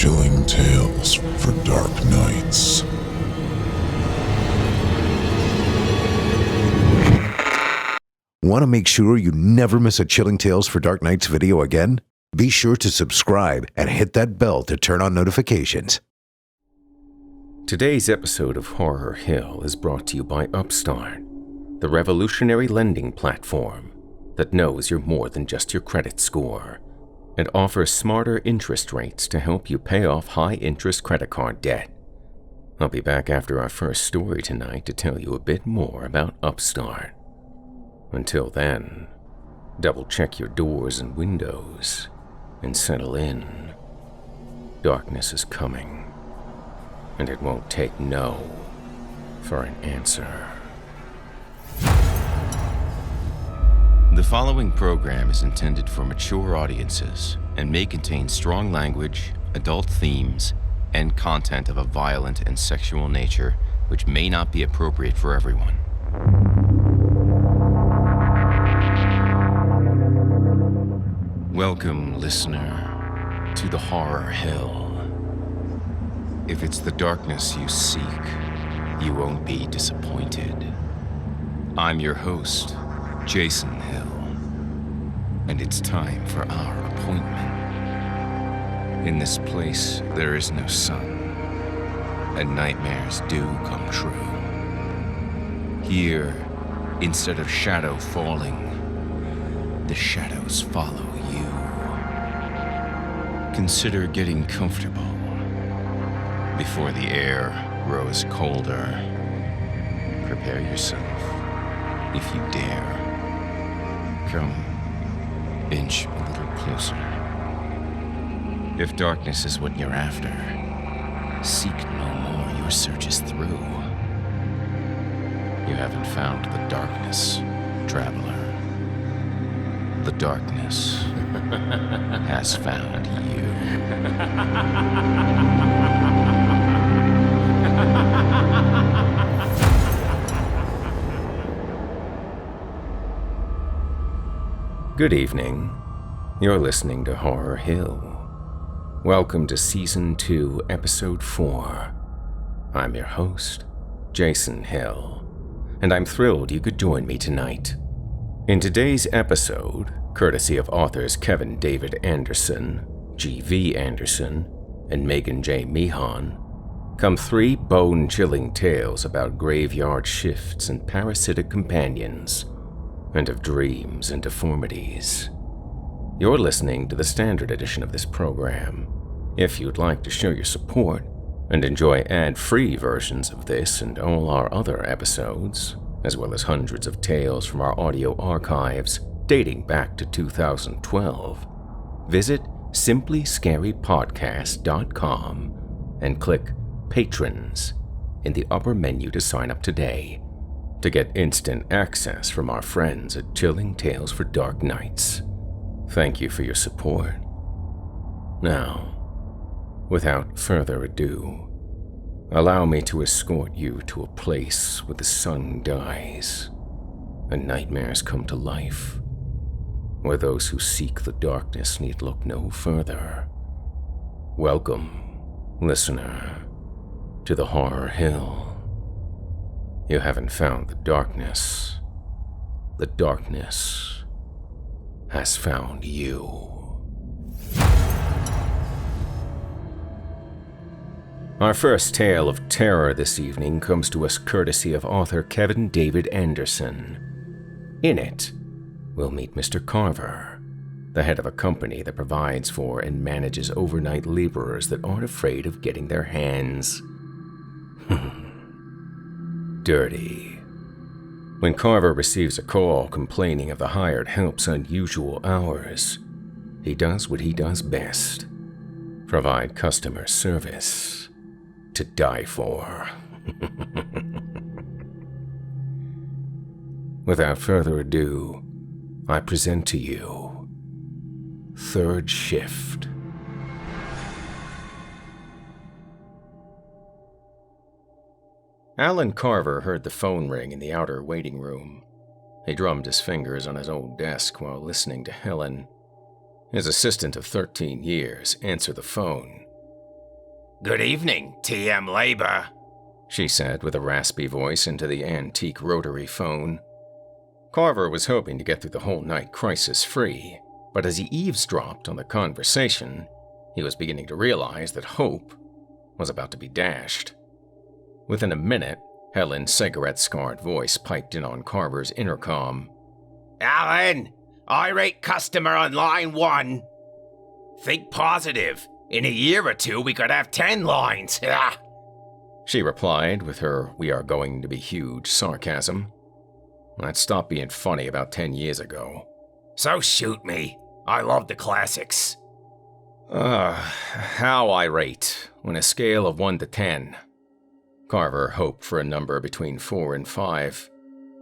Chilling tales for dark nights. Want to make sure you never miss a Chilling Tales for Dark Nights video again? Be sure to subscribe and hit that bell to turn on notifications. Today's episode of Horror Hill is brought to you by Upstart, the revolutionary lending platform that knows you're more than just your credit score and offers smarter interest rates to help you pay off high-interest credit card debt. I'll be back after our first story tonight to tell you a bit more about Upstart. Until then, double-check your doors and windows and settle in. Darkness is coming, and it won't take no for an answer. The following program is intended for mature audiences and may contain strong language, adult themes, and content of a violent and sexual nature which may not be appropriate for everyone. Welcome, listener, to the Horror Hill. If it's the darkness you seek, you won't be disappointed. I'm your host, Jason Hill, and it's time for our appointment. In this place, there is no sun, and nightmares do come true. Here, instead of shadow falling, the shadows follow you. Consider getting comfortable before the air grows colder. Prepare yourself, if you dare. Come, inch a little closer. If darkness is what you're after, seek no more, your search is through. You haven't found the darkness, traveler. The darkness has found you. Good evening. You're listening to Horror Hill. Welcome to Season 2, Episode 4. I'm your host, Jason Hill, and I'm thrilled you could join me tonight. In today's episode, courtesy of authors Kevin David Anderson, G.V. Anderson, and Meagan J. Meehan, come 3 bone-chilling tales about graveyard shifts and parasitic companions, and of dreams and deformities. You're listening to the standard edition of this program. If you'd like to show your support and enjoy ad-free versions of this and all our other episodes, as well as hundreds of tales from our audio archives dating back to 2012, visit simplyscarypodcast.com and click Patrons in the upper menu to sign up today to get instant access from our friends at Chilling Tales for Dark Nights. Thank you for your support. Now, without further ado, allow me to escort you to a place where the sun dies and nightmares come to life, where those who seek the darkness need look no further. Welcome, listener, to the Horror Hill. You haven't found the darkness. The darkness has found you. Our first tale of terror this evening comes to us courtesy of author Kevin David Anderson. In it, we'll meet Mr. Carver, the head of a company that provides for and manages overnight laborers that aren't afraid of getting their hands dirty. When Carver receives a call complaining of the hired help's unusual hours, he does what he does best: provide customer service to die for. Without further ado, I present to you Third Shift. Alan Carver heard the phone ring in the outer waiting room. He drummed his fingers on his old desk while listening to Helen, his assistant of 13 years, answer the phone Good evening, TM Labor, she said with a raspy voice into the antique rotary phone. Carver was hoping to get through the whole night crisis-free, but as he eavesdropped on the conversation, he was beginning to realize that hope was about to be dashed. Within a minute, Helen's cigarette-scarred voice piped in on Carver's intercom. Alan, irate customer on line 1. Think positive. In a year or 2, we could have 10 lines. She replied with her "we are going to be huge" sarcasm. That stopped being funny about 10 years ago. So shoot me. I love the classics. How irate, on a scale of 1 to 10. Carver hoped for a number between 4 and 5.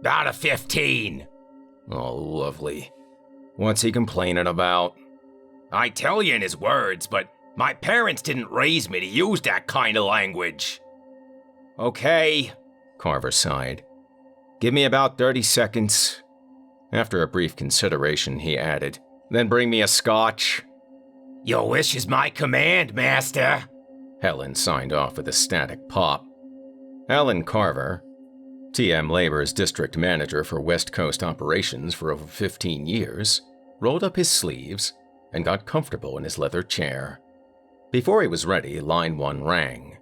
About a 15. Oh, lovely. What's he complaining about? I tell you in his words, but my parents didn't raise me to use that kind of language. Okay, Carver sighed. Give me about 30 seconds. After a brief consideration, he added, then bring me a scotch. Your wish is my command, master. Helen signed off with a static pop. Alan Carver, TM Labor's district manager for West Coast operations for over 15 years, rolled up his sleeves and got comfortable in his leather chair. Before he was ready, line 1 rang.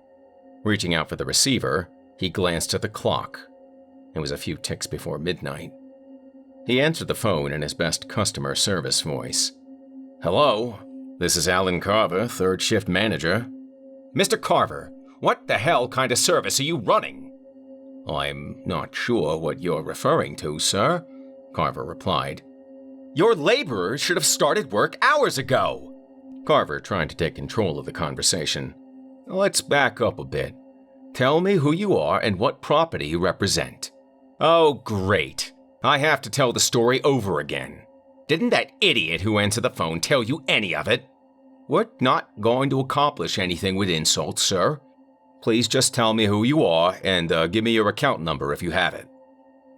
Reaching out for the receiver, he glanced at the clock. It was a few ticks before midnight. He answered the phone in his best customer service voice. Hello, this is Alan Carver, third shift manager. Mr. Carver, what the hell kind of service are you running? I'm not sure what you're referring to, sir, Carver replied. Your laborers should have started work hours ago. Carver tried to take control of the conversation. Let's back up a bit. Tell me who you are and what property you represent. Oh, great. I have to tell the story over again. Didn't that idiot who answered the phone tell you any of it? We're not going to accomplish anything with insults, sir. Please just tell me who you are and give me your account number if you have it.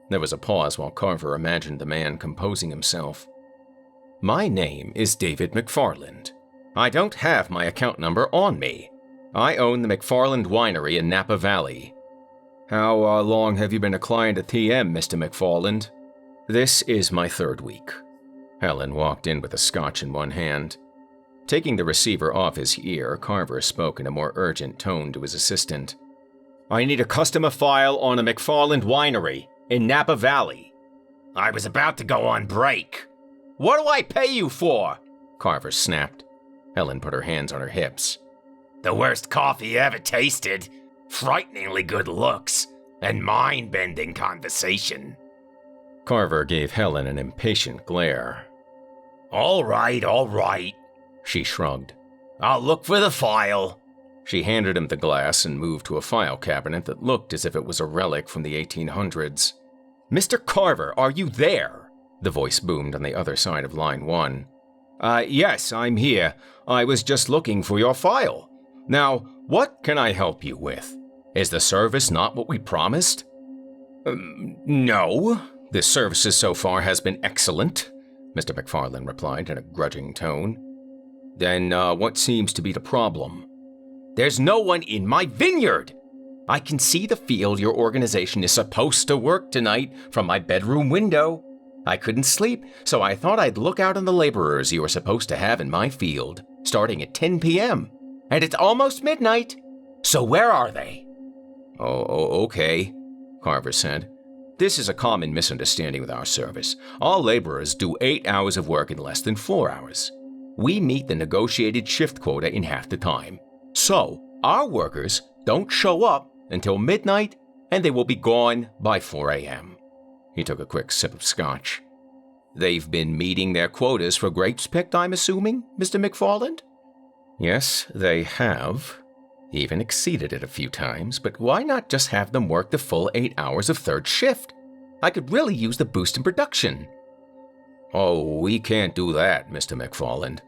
There was a pause while Carver imagined the man composing himself. My name is David McFarland. I don't have my account number on me. I own the McFarland Winery in Napa Valley. How long have you been a client at TM, Mr. McFarland? This is my 3rd week. Helen walked in with a scotch in one hand. Taking the receiver off his ear, Carver spoke in a more urgent tone to his assistant. I need a customer file on a McFarland Winery in Napa Valley. I was about to go on break. What do I pay you for? Carver snapped. Helen put her hands on her hips. The worst coffee you ever tasted. Frighteningly good looks. And mind-bending conversation. Carver gave Helen an impatient glare. All right. She shrugged. I'll look for the file. She handed him the glass and moved to a file cabinet that looked as if it was a relic from the 1800s. Mr. Carver, are you there? The voice boomed on the other side of line 1. Yes, I'm here. I was just looking for your file. Now, what can I help you with? Is the service not what we promised? No. The services so far has been excellent, Mr. McFarland replied in a grudging tone. Then what seems to be the problem? There's no one in my vineyard! I can see the field your organization is supposed to work tonight from my bedroom window. I couldn't sleep, so I thought I'd look out on the laborers you were supposed to have in my field, starting at 10 p.m. And it's almost midnight. So where are they? Oh, okay, Carver said. This is a common misunderstanding with our service. All laborers do 8 hours of work in less than 4 hours. We meet the negotiated shift quota in half the time. So, our workers don't show up until midnight, and they will be gone by 4 a.m. He took a quick sip of scotch. They've been meeting their quotas for grapes picked, I'm assuming, Mr. McFarland? Yes, they have. Even exceeded it a few times, but why not just have them work the full 8 hours of 3rd shift? I could really use the boost in production. Oh, we can't do that, Mr. McFarland.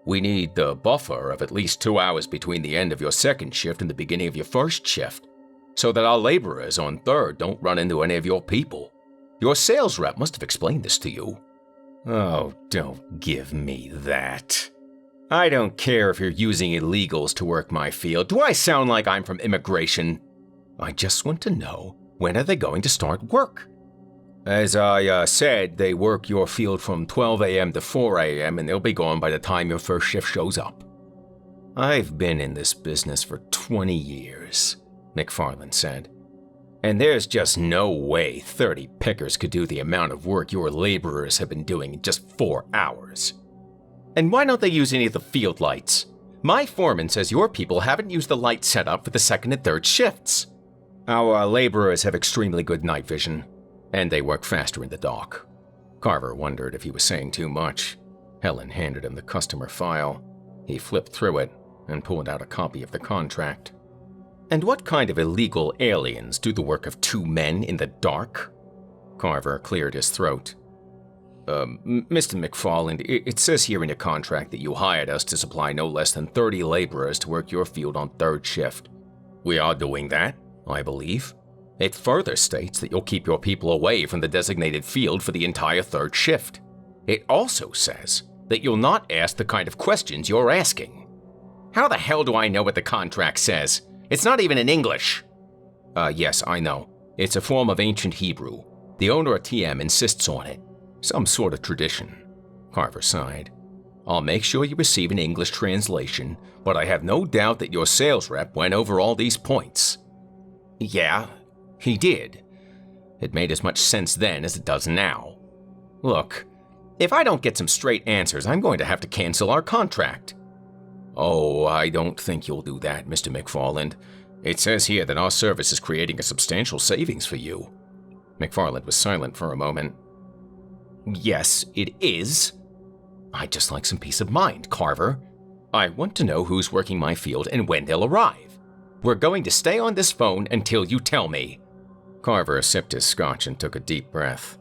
We need the buffer of at least 2 hours between the end of your 2nd shift and the beginning of your 1st shift, so that our laborers on 3rd don't run into any of your people. Your sales rep must have explained this to you. Oh, don't give me that. I don't care if you're using illegals to work my field. Do I sound like I'm from immigration? I just want to know, when are they going to start work? As I said, they work your field from 12 a.m. to 4 a.m. and they'll be gone by the time your first shift shows up. I've been in this business for 20 years, McFarland said. And there's just no way 30 pickers could do the amount of work your laborers have been doing in just 4 hours. And why don't they use any of the field lights? My foreman says your people haven't used the light setup for the second and third shifts. Our laborers have extremely good night vision, and they work faster in the dark. Carver wondered if he was saying too much. Helen handed him the customer file. He flipped through it and pulled out a copy of the contract. And what kind of illegal aliens do the work of 2 men in the dark? Carver cleared his throat. Mr. McFarland, it says here in your contract that you hired us to supply no less than 30 laborers to work your field on third shift. We are doing that, I believe. It further states that you'll keep your people away from the designated field for the entire third shift. It also says that you'll not ask the kind of questions you're asking. How the hell do I know what the contract says? It's not even in English. Yes, I know. It's a form of ancient Hebrew. The owner of TM insists on it. Some sort of tradition. Carver sighed. I'll make sure you receive an English translation, but I have no doubt that your sales rep went over all these points. Yeah, he did. It made as much sense then as it does now. Look, if I don't get some straight answers, I'm going to have to cancel our contract. Oh, I don't think you'll do that, Mr. McFarland. It says here that our service is creating a substantial savings for you. McFarland was silent for a moment. Yes, it is. I'd just like some peace of mind, Carver. I want to know who's working my field and when they'll arrive. We're going to stay on this phone until you tell me. Carver sipped his scotch and took a deep breath.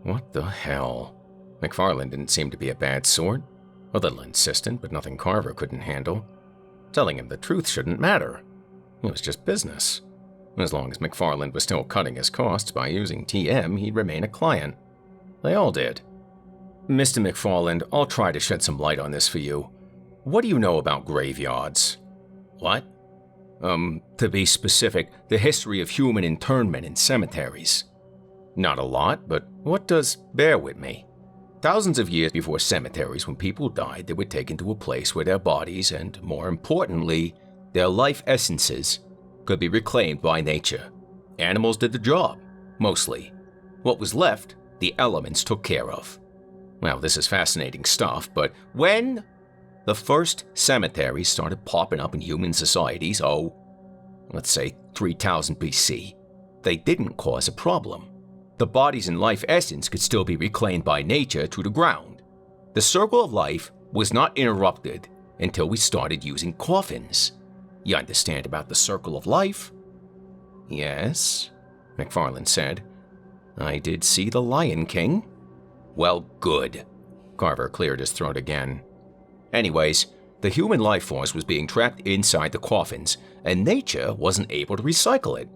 What the hell? McFarland didn't seem to be a bad sort. A little insistent, but nothing Carver couldn't handle. Telling him the truth shouldn't matter. It was just business. As long as McFarland was still cutting his costs by using TM, he'd remain a client. They all did. Mr. McFarland, I'll try to shed some light on this for you. What do you know about graveyards? What? To be specific, the history of human internment in cemeteries. Not a lot, but what does? Bear with me. Thousands of years before cemeteries, when people died, they were taken to a place where their bodies, and more importantly, their life essences, could be reclaimed by nature. Animals did the job, mostly. What was left, the elements took care of. Well, this is fascinating stuff, but when the first cemeteries started popping up in human societies, let's say 3000 BC, they didn't cause a problem. The bodies and life essence could still be reclaimed by nature to the ground. The circle of life was not interrupted until we started using coffins. You understand about the circle of life? Yes, McFarland said. I did see The Lion King. Well, good. Carver cleared his throat again. Anyways, the human life force was being trapped inside the coffins, and nature wasn't able to recycle it.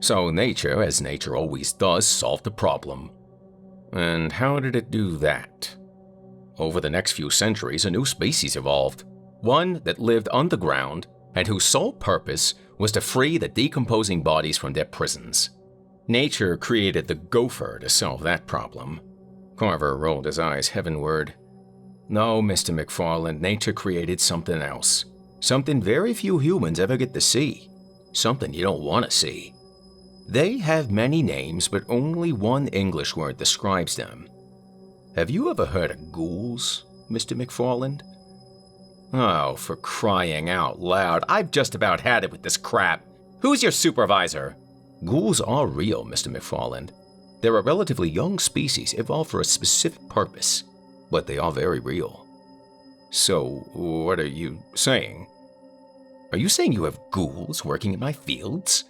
So nature, as nature always does, solved the problem. And how did it do that? Over the next few centuries, a new species evolved. One that lived underground, and whose sole purpose was to free the decomposing bodies from their prisons. Nature created the gopher to solve that problem. Carver rolled his eyes heavenward. No, Mr. McFarland, nature created something else. Something very few humans ever get to see. Something you don't want to see. They have many names, but only one English word describes them. Have you ever heard of ghouls, Mr. McFarland? Oh, for crying out loud, I've just about had it with this crap. Who's your supervisor? Ghouls are real, Mr. McFarland. They're a relatively young species evolved for a specific purpose, but they are very real. So, what are you saying? Are you saying you have ghouls working in my fields?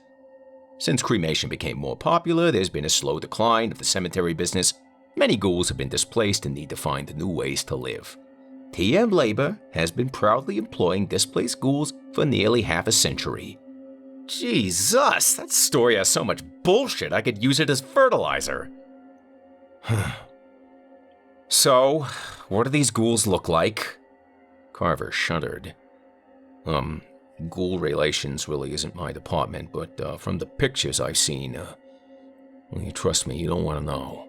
Since cremation became more popular, there's been a slow decline of the cemetery business. Many ghouls have been displaced and need to find new ways to live. TM Labor has been proudly employing displaced ghouls for nearly half a century. Jesus, that story has so much bullshit I could use it as fertilizer. So, what do these ghouls look like? Carver shuddered. Ghoul relations really isn't my department, but from the pictures I've seen, well, you trust me, you don't want to know.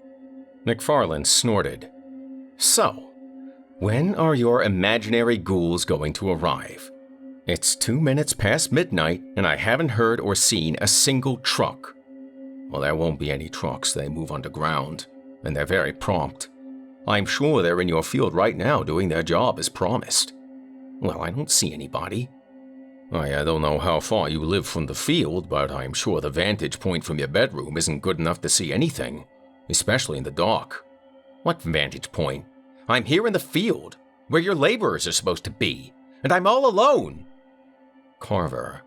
McFarland snorted. So, when are your imaginary ghouls going to arrive? It's 2 minutes past midnight, and I haven't heard or seen a single truck. Well, there won't be any trucks. They move underground, and they're very prompt. I'm sure they're in your field right now doing their job as promised. Well, I don't see anybody. I don't know how far you live from the field, but I'm sure the vantage point from your bedroom isn't good enough to see anything, especially in the dark. What vantage point? I'm here in the field, where your laborers are supposed to be, and I'm all alone. Carver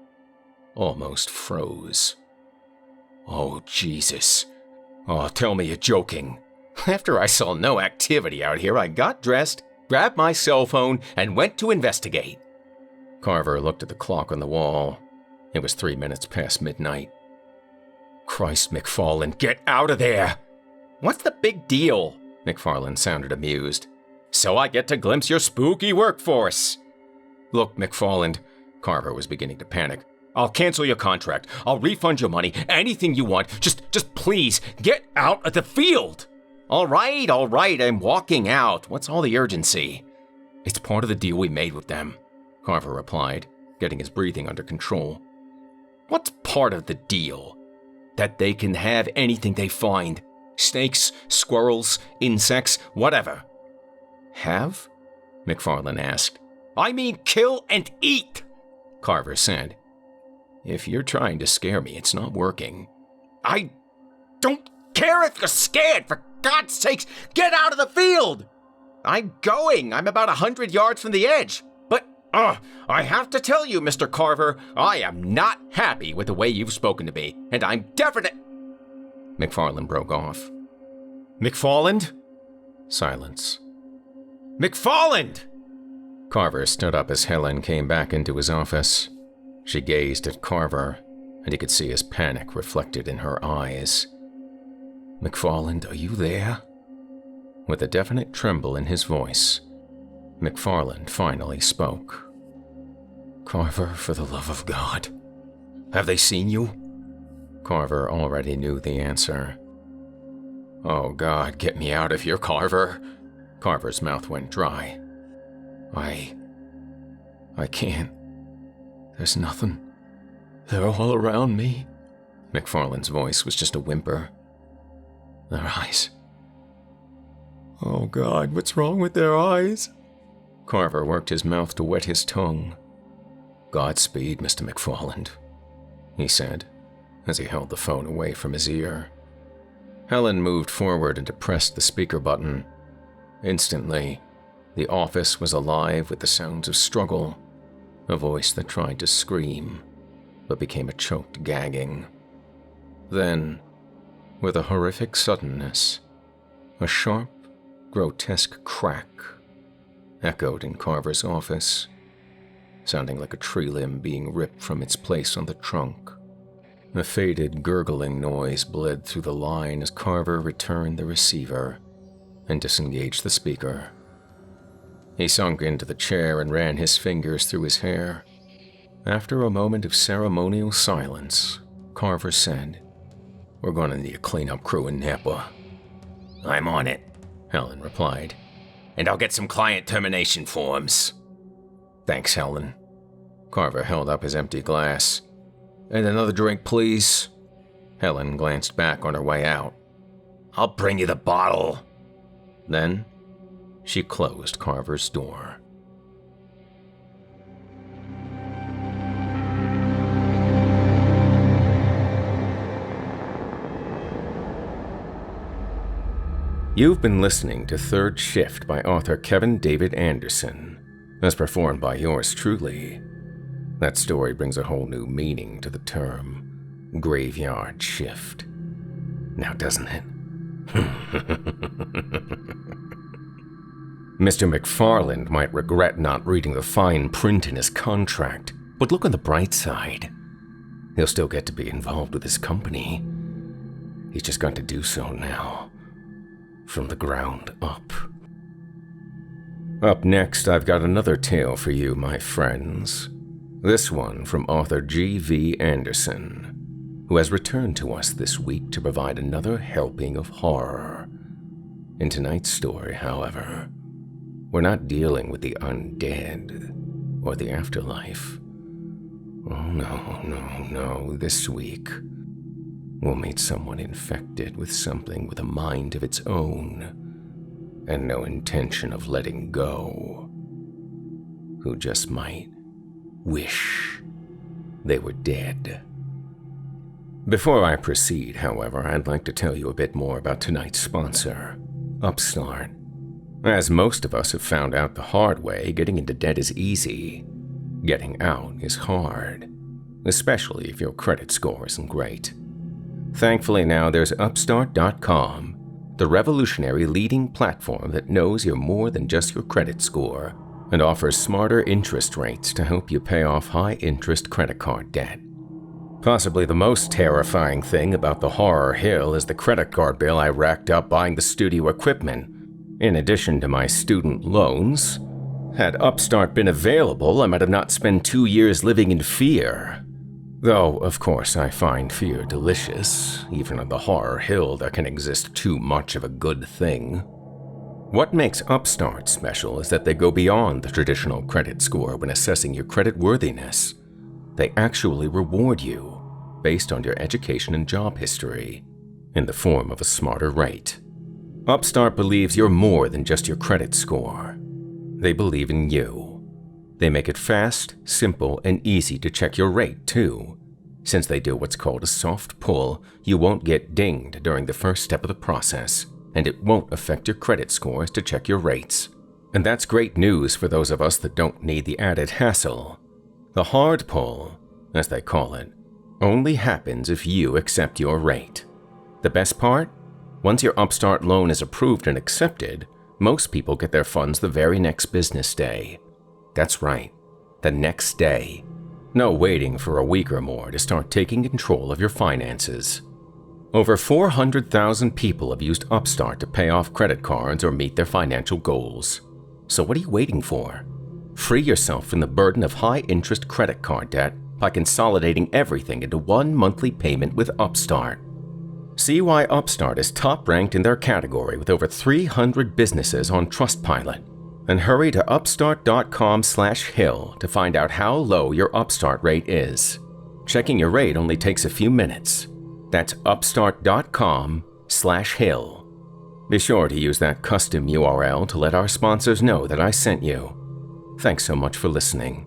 almost froze. Oh, Jesus. Oh, tell me you're joking. After I saw no activity out here, I got dressed, grabbed my cell phone, and went to investigate. Carver looked at the clock on the wall. It was 3 minutes past midnight. Christ, McFarland, get out of there! What's the big deal? McFarland sounded amused. So I get to glimpse your spooky workforce. Look, McFarland, Carver was beginning to panic. I'll cancel your contract. I'll refund your money. Anything you want. Just please, get out of the field! All right, I'm walking out. What's all the urgency? It's part of the deal we made with them, Carver replied, getting his breathing under control. What's part of the deal? That they can have anything they find. Snakes, squirrels, insects, whatever. Have? McFarland asked. I mean kill and eat, Carver said. If you're trying to scare me, it's not working. I don't care if you're scared. For God's sakes, get out of the field! I'm going. I'm about 100 yards from the edge. But, I have to tell you, Mr. Carver, I am not happy with the way you've spoken to me, and I'm definite... McFarland broke off. McFarland? Silence. McFarland! Carver stood up as Helen came back into his office. She gazed at Carver, and he could see his panic reflected in her eyes. McFarland, are you there? With a definite tremble in his voice, McFarland finally spoke. Carver, for the love of God, have they seen you? Carver already knew the answer. Oh God, get me out of here, Carver. Carver's mouth went dry. I can't. There's nothing. They're all around me. McFarland's voice was just a whimper. Their eyes. Oh God, what's wrong with their eyes? Carver worked his mouth to wet his tongue. Godspeed, Mr. McFarland, he said, as he held the phone away from his ear. Helen moved forward and depressed the speaker button. Instantly, the office was alive with the sounds of struggle, a voice that tried to scream, but became a choked gagging. Then, with a horrific suddenness, a sharp, grotesque crack echoed in Carver's office, sounding like a tree limb being ripped from its place on the trunk. A faded, gurgling noise bled through the line as Carver returned the receiver and disengaged the speaker. He sunk into the chair and ran his fingers through his hair. After a moment of ceremonial silence, Carver said, We're gonna need a cleanup crew in Napa. I'm on it, Helen replied. And I'll get some client termination forms. Thanks, Helen. Carver held up his empty glass. And another drink, please. Helen glanced back on her way out. I'll bring you the bottle. Then, she closed Carver's door. You've been listening to Third Shift by author Kevin David Anderson, as performed by yours truly. That story brings a whole new meaning to the term graveyard shift. Now doesn't it? Mr. McFarland might regret not reading the fine print in his contract, but look on the bright side. He'll still get to be involved with his company. He's just got to do so now. From the ground up. Up next, I've got another tale for you, my friends. This one from author G.V. Anderson, who has returned to us this week to provide another helping of horror. In tonight's story, however, we're not dealing with the undead or the afterlife. Oh no. This week, we'll meet someone infected with something with a mind of its own and no intention of letting go, who just might wish they were dead. Before I proceed, however, I'd like to tell you a bit more about tonight's sponsor, Upstart. As most of us have found out the hard way, getting into debt is easy. Getting out is hard, especially if your credit score isn't great. Thankfully now there's Upstart.com, the revolutionary leading platform that knows you're more than just your credit score and offers smarter interest rates to help you pay off high-interest credit card debt. Possibly the most terrifying thing about the Horror Hill is the credit card bill I racked up buying the studio equipment. In addition to my student loans, had Upstart been available, I might have not spent 2 years living in fear. Though, of course, I find fear delicious. Even on the Horror Hill, there can exist too much of a good thing. What makes Upstart special is that they go beyond the traditional credit score when assessing your credit worthiness. They actually reward you based on your education and job history in the form of a smarter rate. Upstart believes you're more than just your credit score. They believe in you. They make it fast, simple, and easy to check your rate, too. Since they do what's called a soft pull, you won't get dinged during the first step of the process, and it won't affect your credit scores to check your rates. And that's great news for those of us that don't need the added hassle. The hard pull, as they call it, only happens if you accept your rate. The best part? Once your Upstart loan is approved and accepted, most people get their funds the very next business day. That's right, the next day. No waiting for a week or more to start taking control of your finances. Over 400,000 people have used Upstart to pay off credit cards or meet their financial goals. So what are you waiting for? Free yourself from the burden of high-interest credit card debt by consolidating everything into one monthly payment with Upstart. See why Upstart is top-ranked in their category with over 300 businesses on Trustpilot. And hurry to upstart.com/hill to find out how low your Upstart rate is. Checking your rate only takes a few minutes. That's upstart.com/hill. Be sure to use that custom URL to let our sponsors know that I sent you. Thanks so much for listening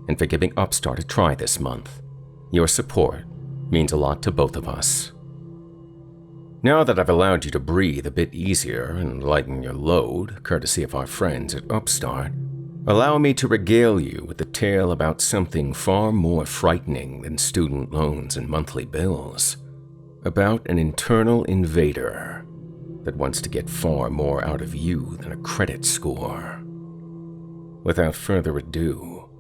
and for giving Upstart a try this month. Your support means a lot to both of us. Now that I've allowed you to breathe a bit easier and lighten your load, courtesy of our friends at Upstart, allow me to regale you with a tale about something far more frightening than student loans and monthly bills. About an internal invader that wants to get far more out of you than a credit score. Without further ado,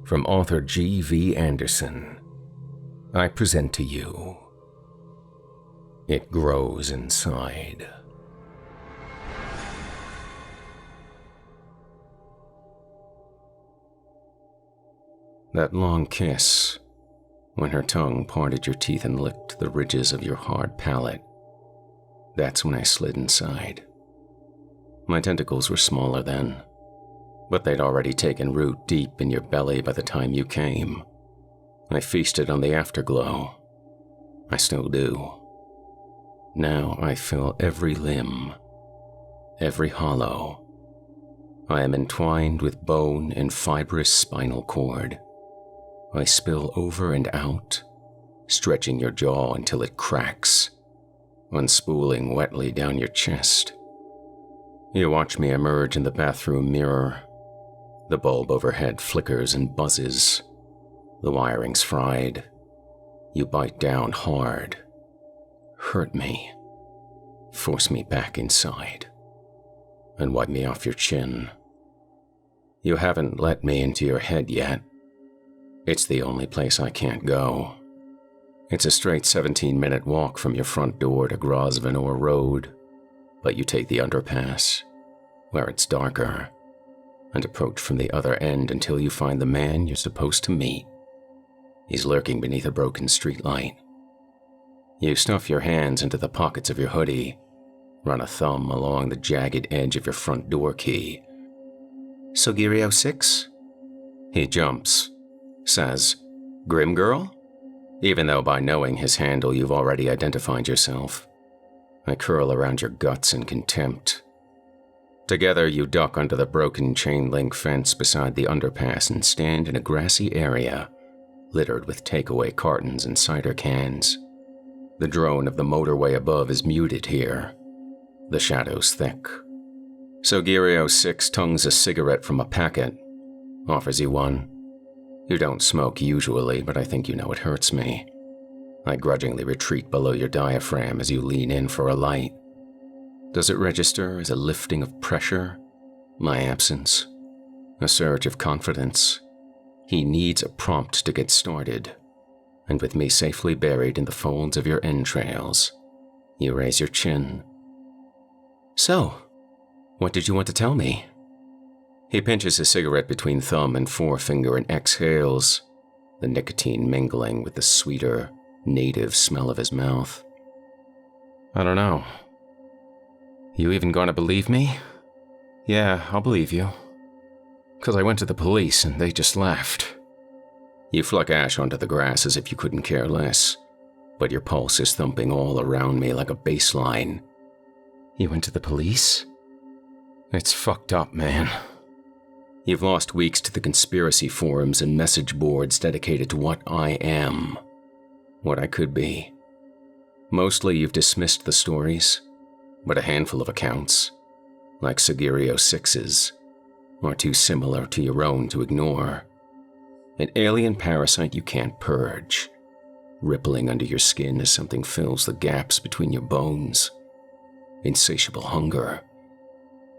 from author G.V. Anderson, I present to you It Grows Inside. That long kiss, when her tongue parted your teeth and licked the ridges of your hard palate, that's when I slid inside. My tentacles were smaller then, but they'd already taken root deep in your belly by the time you came. I feasted on the afterglow. I still do. Now I fill every limb, every hollow. I am entwined with bone and fibrous spinal cord. I spill over and out, stretching your jaw until it cracks, unspooling wetly down your chest. You watch me emerge in the bathroom mirror. The bulb overhead flickers and buzzes. The wiring's fried. You bite down hard. Hurt me. Force me back inside. And wipe me off your chin. You haven't let me into your head yet. It's the only place I can't go. It's a straight 17-minute walk from your front door to Grosvenor Road, but you take the underpass, where it's darker, and approach from the other end until you find the man you're supposed to meet. He's lurking beneath a broken streetlight. You stuff your hands into the pockets of your hoodie, run a thumb along the jagged edge of your front door key. "Sugiri-06?" He jumps, says, "Grim Girl?" Even though by knowing his handle you've already identified yourself. I curl around your guts in contempt. Together you duck under the broken chain-link fence beside the underpass and stand in a grassy area littered with takeaway cartons and cider cans. The drone of the motorway above is muted here, the shadows thick. Sugiri-06 tongues a cigarette from a packet, offers you one. You don't smoke usually, but I think you know it hurts me. I grudgingly retreat below your diaphragm as you lean in for a light. Does it register as a lifting of pressure? My absence? A surge of confidence? He needs a prompt to get started. And with me safely buried in the folds of your entrails, you raise your chin. "So, what did you want to tell me?" He pinches his cigarette between thumb and forefinger and exhales, the nicotine mingling with the sweeter, native smell of his mouth. "I don't know. You even gonna believe me?" "Yeah, I'll believe you. 'Cause I went to the police and they just laughed." You fluck ash onto the grass as if you couldn't care less, but your pulse is thumping all around me like a bass line. "You went to the police?" "It's fucked up, man. You've lost weeks to the conspiracy forums and message boards dedicated to what I am, what I could be. Mostly you've dismissed the stories, but a handful of accounts, like Sugiri-06's, are too similar to your own to ignore. An alien parasite you can't purge, rippling under your skin as something fills the gaps between your bones. Insatiable hunger,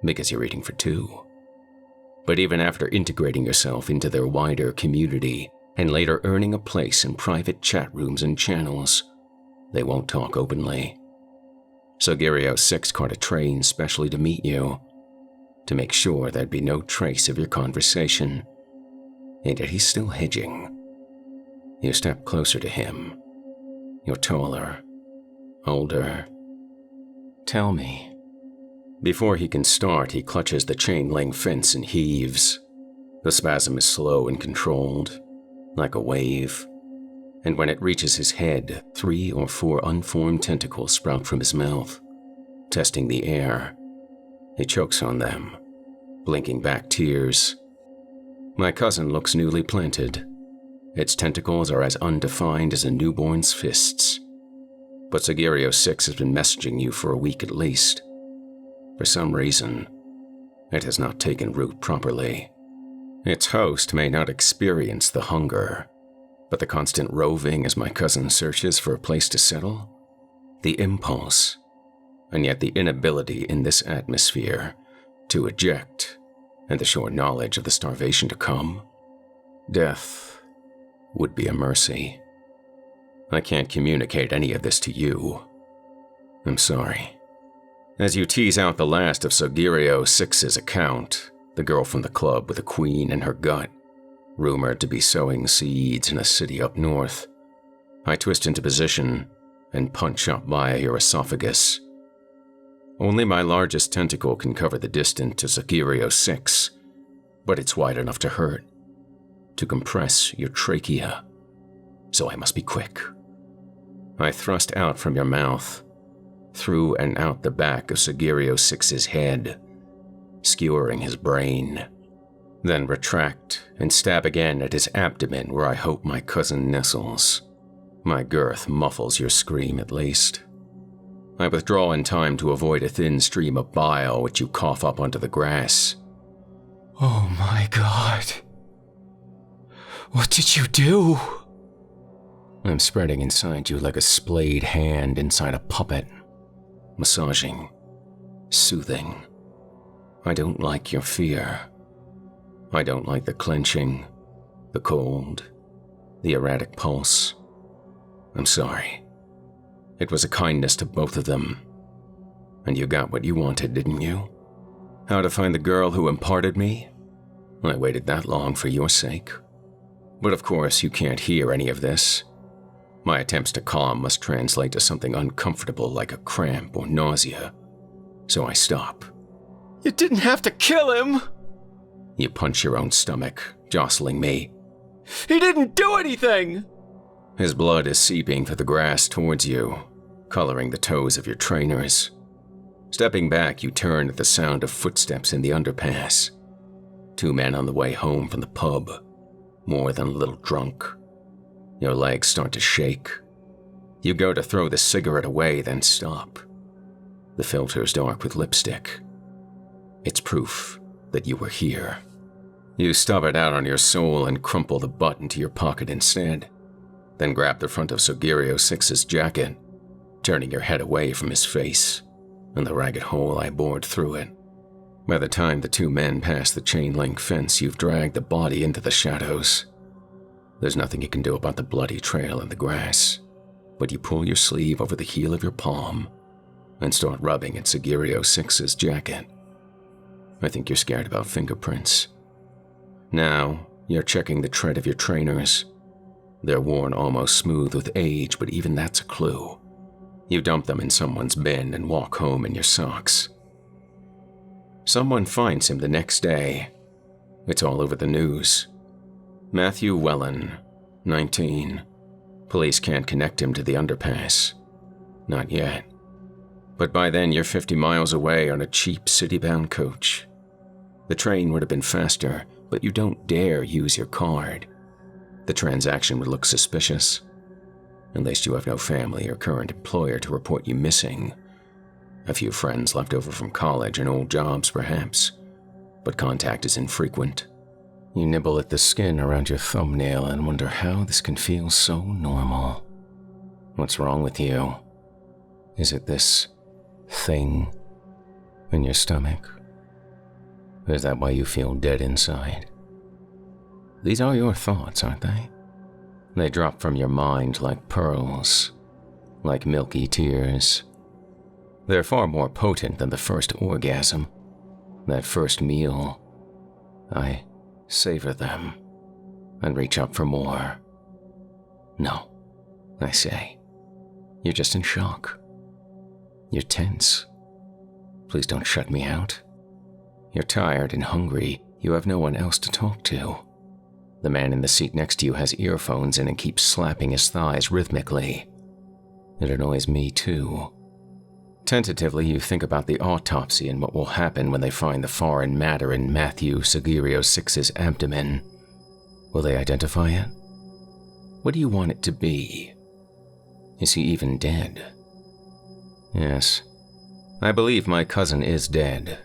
because you're eating for two. But even after integrating yourself into their wider community and later earning a place in private chat rooms and channels, they won't talk openly. Sugiri-06 caught a train specially to meet you, to make sure there'd be no trace of your conversation. And yet he's still hedging. You step closer to him. You're taller, older. "Tell me." Before he can start, he clutches the chain-link fence and heaves. The spasm is slow and controlled, like a wave. And when it reaches his head, 3 or 4 unformed tentacles sprout from his mouth, testing the air. He chokes on them, blinking back tears. My cousin looks newly planted. Its tentacles are as undefined as a newborn's fists. But Sugiri-06 has been messaging you for a week at least. For some reason, it has not taken root properly. Its host may not experience the hunger, but the constant roving as my cousin searches for a place to settle, the impulse, and yet the inability in this atmosphere to eject, and the sure knowledge of the starvation to come, death would be a mercy. I can't communicate any of this to you. I'm sorry. As you tease out the last of Sugiri-06's account, the girl from the club with a queen in her gut, rumored to be sowing seeds in a city up north, I twist into position and punch up via your esophagus. Only my largest tentacle can cover the distance to Sugiri-06, but it's wide enough to hurt, to compress your trachea, so I must be quick. I thrust out from your mouth, through and out the back of Sugiri-06's head, skewering his brain, then retract and stab again at his abdomen where I hope my cousin nestles. My girth muffles your scream at least. I withdraw in time to avoid a thin stream of bile which you cough up onto the grass. "Oh my God. What did you do?" I'm spreading inside you like a splayed hand inside a puppet, massaging, soothing. I don't like your fear. I don't like the clenching, the cold, the erratic pulse. I'm sorry. It was a kindness to both of them. And you got what you wanted, didn't you? How to find the girl who imparted me? I waited that long for your sake. But of course, you can't hear any of this. My attempts to calm must translate to something uncomfortable like a cramp or nausea. So I stop. You didn't have to kill him! You punch your own stomach, jostling me. He didn't do anything! His blood is seeping through the grass towards you, coloring the toes of your trainers. Stepping back, you turn at the sound of footsteps in the underpass. 2 men on the way home from the pub, more than a little drunk. Your legs start to shake. You go to throw the cigarette away, then stop. The filter's dark with lipstick. It's proof that you were here. You stub it out on your soul and crumple the butt into your pocket instead, then grab the front of Sugirio 6's jacket, turning your head away from his face and the ragged hole I bored through it. By the time the 2 men pass the chain-link fence, you've dragged the body into the shadows. There's nothing you can do about the bloody trail in the grass, but you pull your sleeve over the heel of your palm and start rubbing at Sugirio 6's jacket. I think you're scared about fingerprints. Now, you're checking the tread of your trainers. They're worn almost smooth with age, but even that's a clue. You dump them in someone's bin and walk home in your socks. Someone finds him the next day. It's all over the news. Matthew Wellen, 19. Police can't connect him to the underpass. Not yet. But by then you're 50 miles away on a cheap city-bound coach. The train would have been faster, but you don't dare use your card. The transaction would look suspicious. Unless you have no family or current employer to report you missing. A few friends left over from college and old jobs, perhaps. But contact is infrequent. You nibble at the skin around your thumbnail and wonder how this can feel so normal. What's wrong with you? Is it this thing in your stomach? Is that why you feel dead inside? These are your thoughts, aren't they? They drop from your mind like pearls, like milky tears. They're far more potent than the first orgasm, that first meal. I savor them and reach up for more. No, I say. You're just in shock. You're tense. Please don't shut me out. You're tired and hungry. You have no one else to talk to. The man in the seat next to you has earphones in and keeps slapping his thighs rhythmically. It annoys me too. Tentatively, you think about the autopsy and what will happen when they find the foreign matter in Matthew Sugirio 6's abdomen. Will they identify it? What do you want it to be? Is he even dead? Yes, I believe my cousin is dead.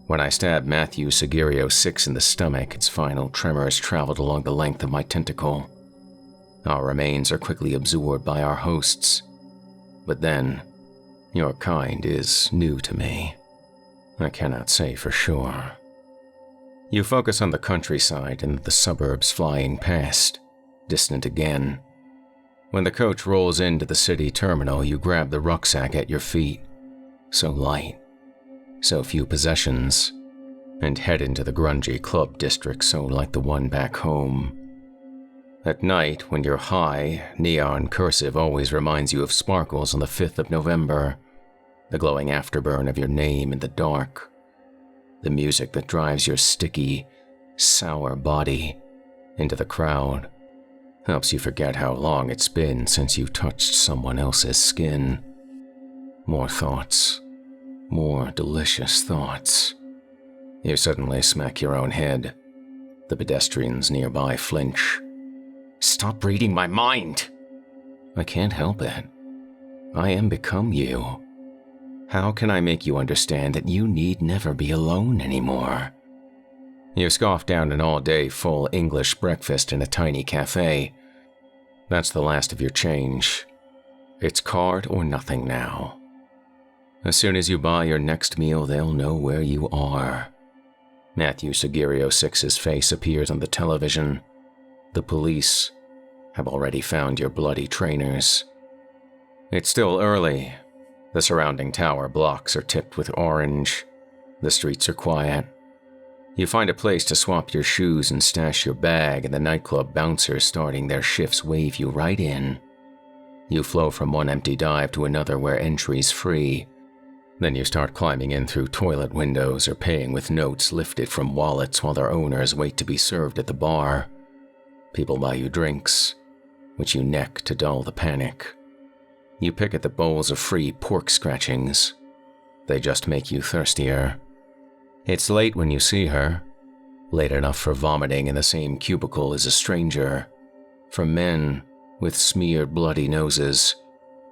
When I stabbed Matthew Sugirio 6 in the stomach, its final tremors traveled along the length of my tentacle. Our remains are quickly absorbed by our hosts. But then, your kind is new to me. I cannot say for sure. You focus on the countryside and the suburbs flying past, distant again. When the coach rolls into the city terminal, you grab the rucksack at your feet, so light, so few possessions, and head into the grungy club district so like the one back home. At night, when you're high, neon cursive always reminds you of sparkles on the 5th of November, the glowing afterburn of your name in the dark, the music that drives your sticky, sour body into the crowd, helps you forget how long it's been since you touched someone else's skin. More thoughts, more delicious thoughts. You suddenly smack your own head. The pedestrians nearby flinch. Stop reading my mind! I can't help it. I am become you. How can I make you understand that you need never be alone anymore? You scoff down an all-day full English breakfast in a tiny cafe. That's the last of your change. It's card or nothing now. As soon as you buy your next meal, they'll know where you are. Matthew Sugirio 6's face appears on the television. The police have already found your bloody trainers. It's still early. The surrounding tower blocks are tipped with orange. The streets are quiet. You find a place to swap your shoes and stash your bag, and the nightclub bouncers starting their shifts wave you right in. You flow from one empty dive to another where entry's free. Then you start climbing in through toilet windows or paying with notes lifted from wallets while their owners wait to be served at the bar. People buy you drinks, which you neck to dull the panic. You pick at the bowls of free pork scratchings. They just make you thirstier. It's late when you see her, late enough for vomiting in the same cubicle as a stranger, for men with smeared bloody noses,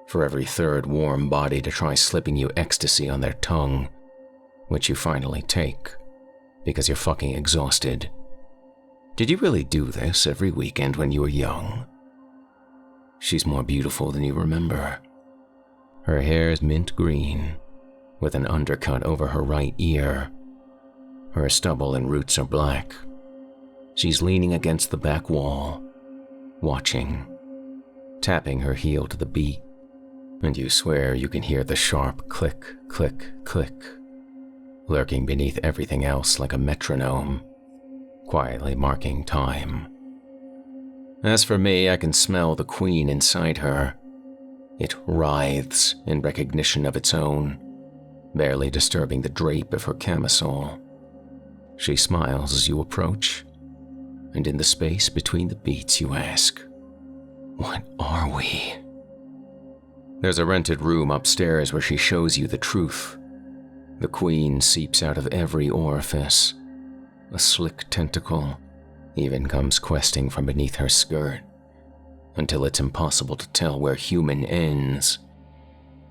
for every third warm body to try slipping you ecstasy on their tongue, which you finally take, because you're fucking exhausted. Did you really do this every weekend when you were young? She's more beautiful than you remember. Her hair is mint green, with an undercut over her right ear. Her stubble and roots are black. She's leaning against the back wall, watching, tapping her heel to the beat, and you swear you can hear the sharp click, click, click, lurking beneath everything else like a metronome, quietly marking time. As for me, I can smell the queen inside her. It writhes in recognition of its own, barely disturbing the drape of her camisole. She smiles as you approach, and in the space between the beats you ask, "What are we?" There's a rented room upstairs where she shows you the truth. The queen seeps out of every orifice. A slick tentacle even comes questing from beneath her skirt, until it's impossible to tell where human ends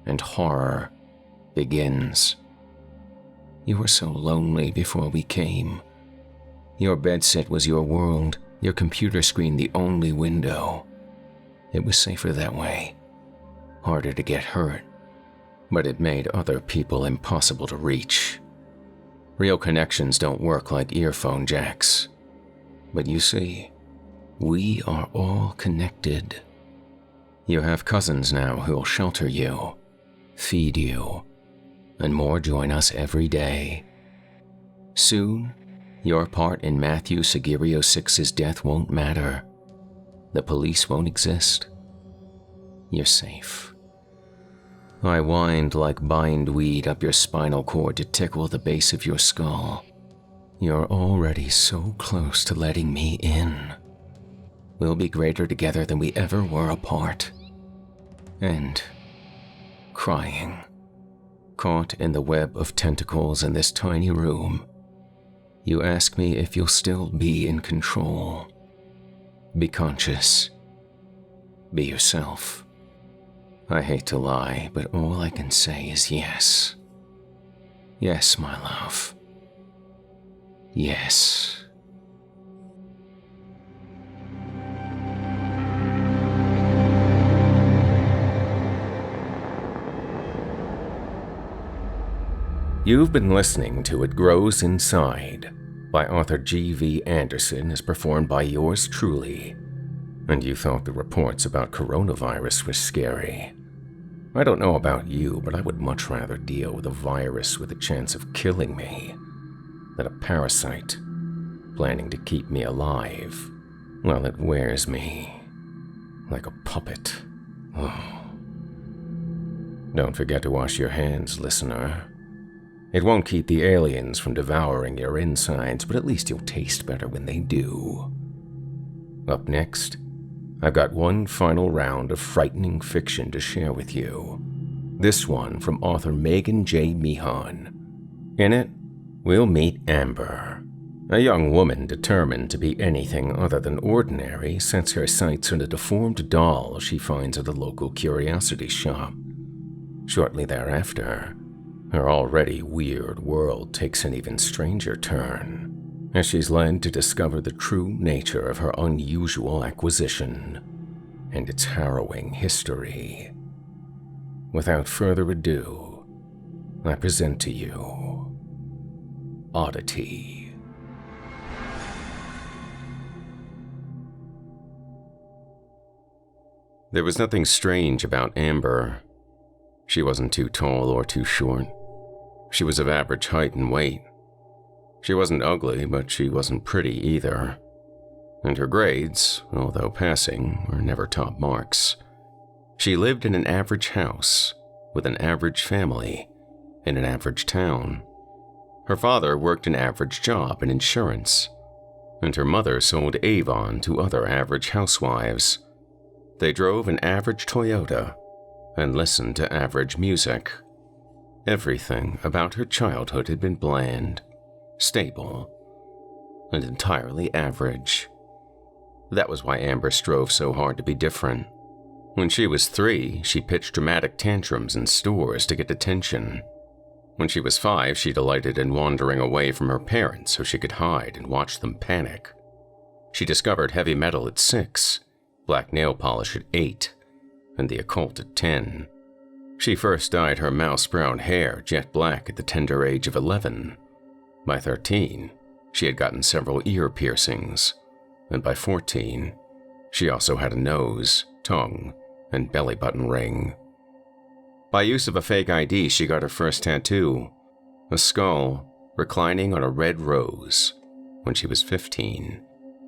and horror begins. You were so lonely before we came. Your bedsit was your world, your computer screen the only window. It was safer that way, harder to get hurt, but it made other people impossible to reach. Real connections don't work like earphone jacks. But you see, we are all connected. You have cousins now who'll shelter you, feed you, and more join us every day. Soon, your part in Matthew Seguirio VI's death won't matter. The police won't exist. You're safe. I wind like bindweed up your spinal cord to tickle the base of your skull. You're already so close to letting me in. We'll be greater together than we ever were apart. And crying, caught in the web of tentacles in this tiny room. You ask me if you'll still be in control. Be conscious. Be yourself. I hate to lie, but all I can say is yes. Yes, my love. Yes. You've been listening to It Grows Inside by author G.V. Anderson as performed by yours truly. And you thought the reports about coronavirus were scary. I don't know about you, but I would much rather deal with a virus with a chance of killing me than a parasite planning to keep me alive while it wears me like a puppet. Oh. Don't forget to wash your hands, listener. It won't keep the aliens from devouring your insides, but at least you'll taste better when they do. Up next, I've got one final round of frightening fiction to share with you. This one from author Meagan J. Meehan. In it, we'll meet Amber, a young woman determined to be anything other than ordinary, sets her sights on a deformed doll she finds at a local curiosity shop. Shortly thereafter, her already weird world takes an even stranger turn, as she's led to discover the true nature of her unusual acquisition and its harrowing history. Without further ado, I present to you Oddity. There was nothing strange about Amber. She wasn't too tall or too short. She was of average height and weight. She wasn't ugly, but she wasn't pretty either. And her grades, although passing, were never top marks. She lived in an average house, with an average family, in an average town. Her father worked an average job in insurance, and her mother sold Avon to other average housewives. They drove an average Toyota and listened to average music. Everything about her childhood had been bland, stable, and entirely average. That was why Amber strove so hard to be different. When she was 3, she pitched dramatic tantrums in stores to get attention. When she was 5, she delighted in wandering away from her parents so she could hide and watch them panic. She discovered heavy metal at 6, black nail polish at 8, and the occult at 10. She first dyed her mouse-brown hair jet black at the tender age of 11. By 13, she had gotten several ear piercings, and by 14, she also had a nose, tongue, and belly button ring. By use of a fake ID, she got her first tattoo, a skull reclining on a red rose, when she was 15.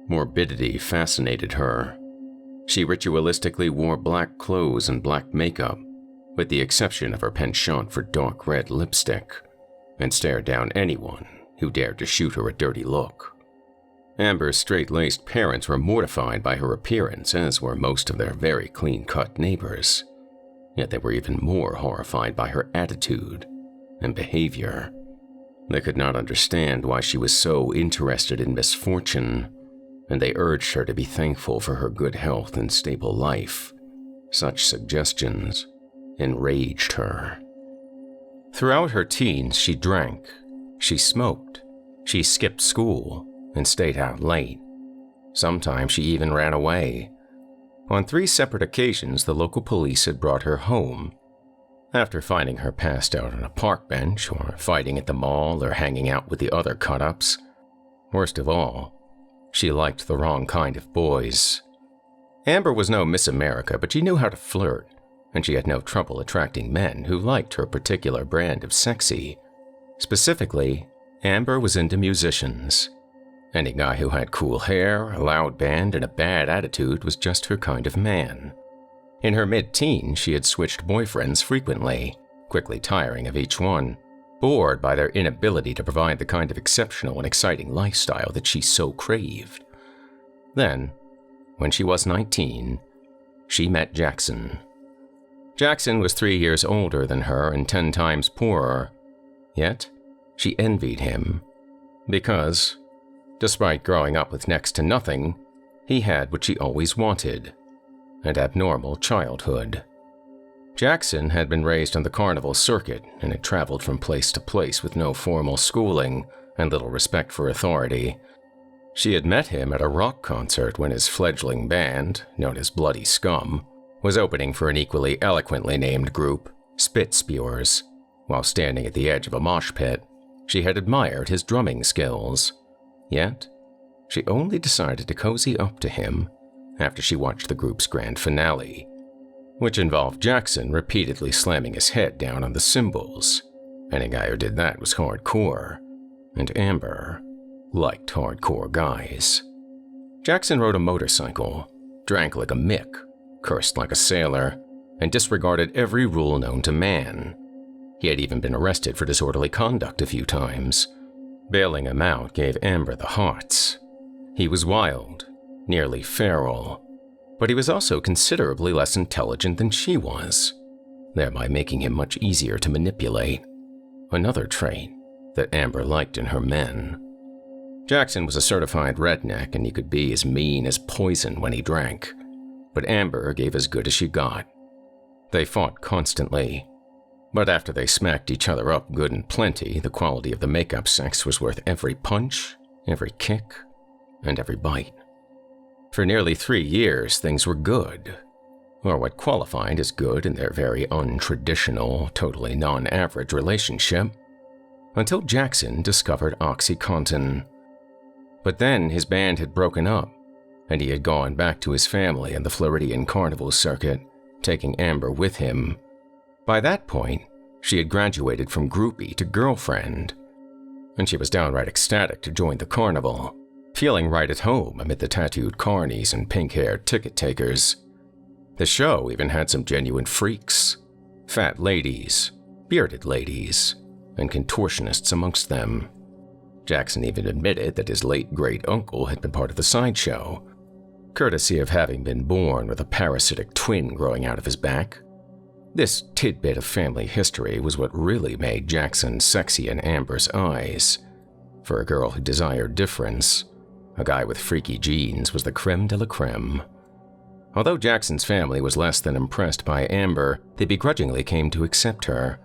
Morbidity fascinated her. She ritualistically wore black clothes and black makeup, with the exception of her penchant for dark red lipstick, and stared down anyone who dared to shoot her a dirty look. Amber's straight-laced parents were mortified by her appearance, as were most of their very clean-cut neighbors. Yet they were even more horrified by her attitude and behavior. They could not understand why she was so interested in misfortune, and they urged her to be thankful for her good health and stable life. Such suggestions enraged her. Throughout her teens, she drank, she smoked, she skipped school, and stayed out late. Sometimes she even ran away. On 3 separate occasions, the local police had brought her home. After finding her passed out on a park bench, or fighting at the mall, or hanging out with the other cut-ups. Worst of all, she liked the wrong kind of boys. Amber was no Miss America, but she knew how to flirt, and she had no trouble attracting men who liked her particular brand of sexy. Specifically, Amber was into musicians. Any guy who had cool hair, a loud band, and a bad attitude was just her kind of man. In her mid-teens, she had switched boyfriends frequently, quickly tiring of each one, bored by their inability to provide the kind of exceptional and exciting lifestyle that she so craved. Then, when she was 19, she met Jackson. Jackson was 3 years older than her and 10 times poorer, yet she envied him, because, despite growing up with next to nothing, he had what she always wanted, an abnormal childhood. Jackson had been raised on the carnival circuit and had traveled from place to place with no formal schooling and little respect for authority. She had met him at a rock concert when his fledgling band, known as Bloody Scum, was opening for an equally eloquently named group, Spit Spewers. While standing at the edge of a mosh pit, she had admired his drumming skills. Yet, she only decided to cozy up to him after she watched the group's grand finale, which involved Jackson repeatedly slamming his head down on the cymbals. Any guy who did that was hardcore, and Amber liked hardcore guys. Jackson rode a motorcycle, drank like a Mick, cursed like a sailor, and disregarded every rule known to man. He had even been arrested for disorderly conduct a few times. Bailing him out gave Amber the hearts. He was wild, nearly feral, but he was also considerably less intelligent than she was, thereby making him much easier to manipulate. Another trait that Amber liked in her men. Jackson was a certified redneck, and he could be as mean as poison when he drank, but Amber gave as good as she got. They fought constantly, but after they smacked each other up good and plenty, the quality of the make-up sex was worth every punch, every kick, and every bite. For nearly 3 years, things were good, or what qualified as good in their very untraditional, totally non-average relationship, until Jackson discovered OxyContin. But then his band had broken up, and he had gone back to his family and the Floridian carnival circuit, taking Amber with him. By that point, she had graduated from groupie to girlfriend. and she was downright ecstatic to join the carnival, feeling right at home amid the tattooed carnies and pink-haired ticket takers. The show even had some genuine freaks, fat ladies, bearded ladies, and contortionists amongst them. Jackson even admitted that his late great-uncle had been part of the sideshow, courtesy of having been born with a parasitic twin growing out of his back. This tidbit of family history was what really made Jackson sexy in Amber's eyes. For a girl who desired difference, a guy with freaky genes was the creme de la creme. Although Jackson's family was less than impressed by Amber, they begrudgingly came to accept her,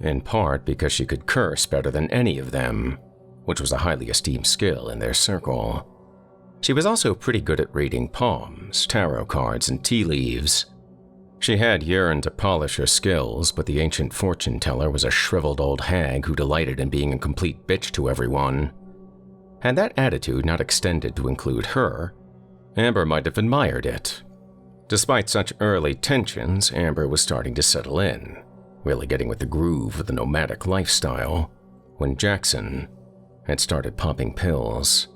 in part because she could curse better than any of them, which was a highly esteemed skill in their circle. She was also pretty good at reading palms, tarot cards, and tea leaves. She had yearned to polish her skills, but the ancient fortune teller was a shriveled old hag who delighted in being a complete bitch to everyone. Had that attitude not extended to include her, Amber might have admired it. Despite such early tensions, Amber was starting to settle in, really getting with the groove of the nomadic lifestyle, when Jackson had started popping pills.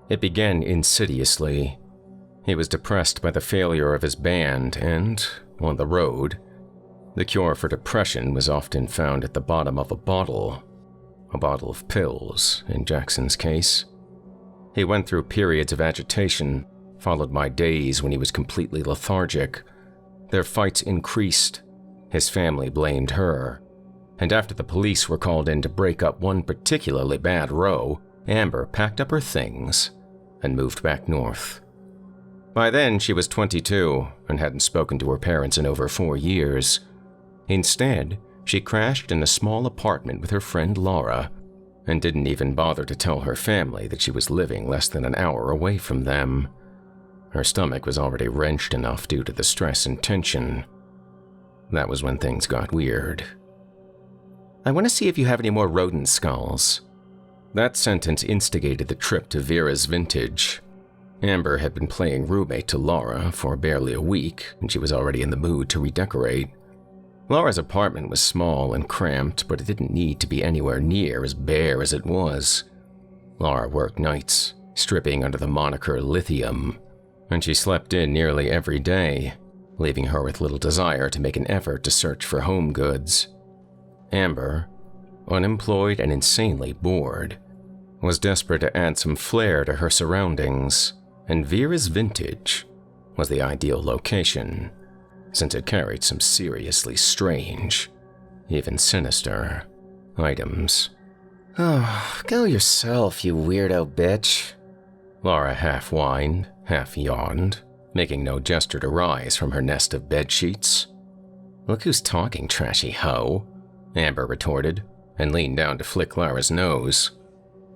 It began insidiously. He was depressed by the failure of his band and, on the road, the cure for depression was often found at the bottom of a bottle of pills, in Jackson's case. He went through periods of agitation, followed by days when he was completely lethargic. Their fights increased. His family blamed her. And after the police were called in to break up one particularly bad row, Amber packed up her things and moved back north. By then, she was 22 and hadn't spoken to her parents in over 4 years. Instead, she crashed in a small apartment with her friend Laura and didn't even bother to tell her family that she was living less than an hour away from them. Her stomach was already wrenched enough due to the stress and tension. That was when things got weird. "I want to see if you have any more rodent skulls." That sentence instigated the trip to Vera's vintage. Amber had been playing roommate to Laura for barely a week, and she was already in the mood to redecorate. Laura's apartment was small and cramped, but it didn't need to be anywhere near as bare as it was. Laura worked nights, stripping under the moniker Lithium, and she slept in nearly every day, leaving her with little desire to make an effort to search for home goods. Amber, unemployed and insanely bored, was desperate to add some flair to her surroundings, and Vera's vintage was the ideal location, since it carried some seriously strange, even sinister, items. "Oh, go yourself, you weirdo bitch," Laura half whined, half yawned, making no gesture to rise from her nest of bedsheets. "Look who's talking, trashy hoe," Amber retorted, and leaned down to flick Laura's nose.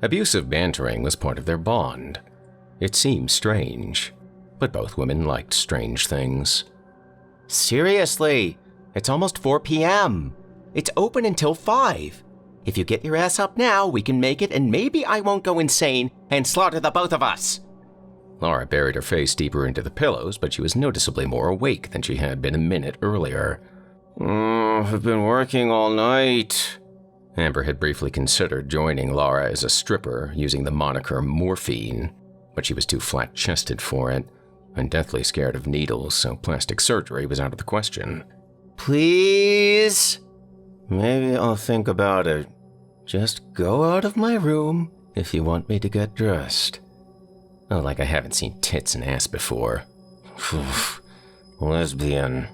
Abusive bantering was part of their bond. It seemed strange, but both women liked strange things. "Seriously, it's almost 4 p.m. It's open until 5. If you get your ass up now, we can make it, and maybe I won't go insane and slaughter the both of us." Laura buried her face deeper into the pillows, but she was noticeably more awake than she had been a minute earlier. "I've been working all night." Amber had briefly considered joining Laura as a stripper using the moniker Morphine, but she was too flat-chested for it, and deathly scared of needles, so plastic surgery was out of the question. "Please? Maybe I'll think about it. Just go out of my room if you want me to get dressed." Oh, like I haven't seen tits and ass before. Lesbian.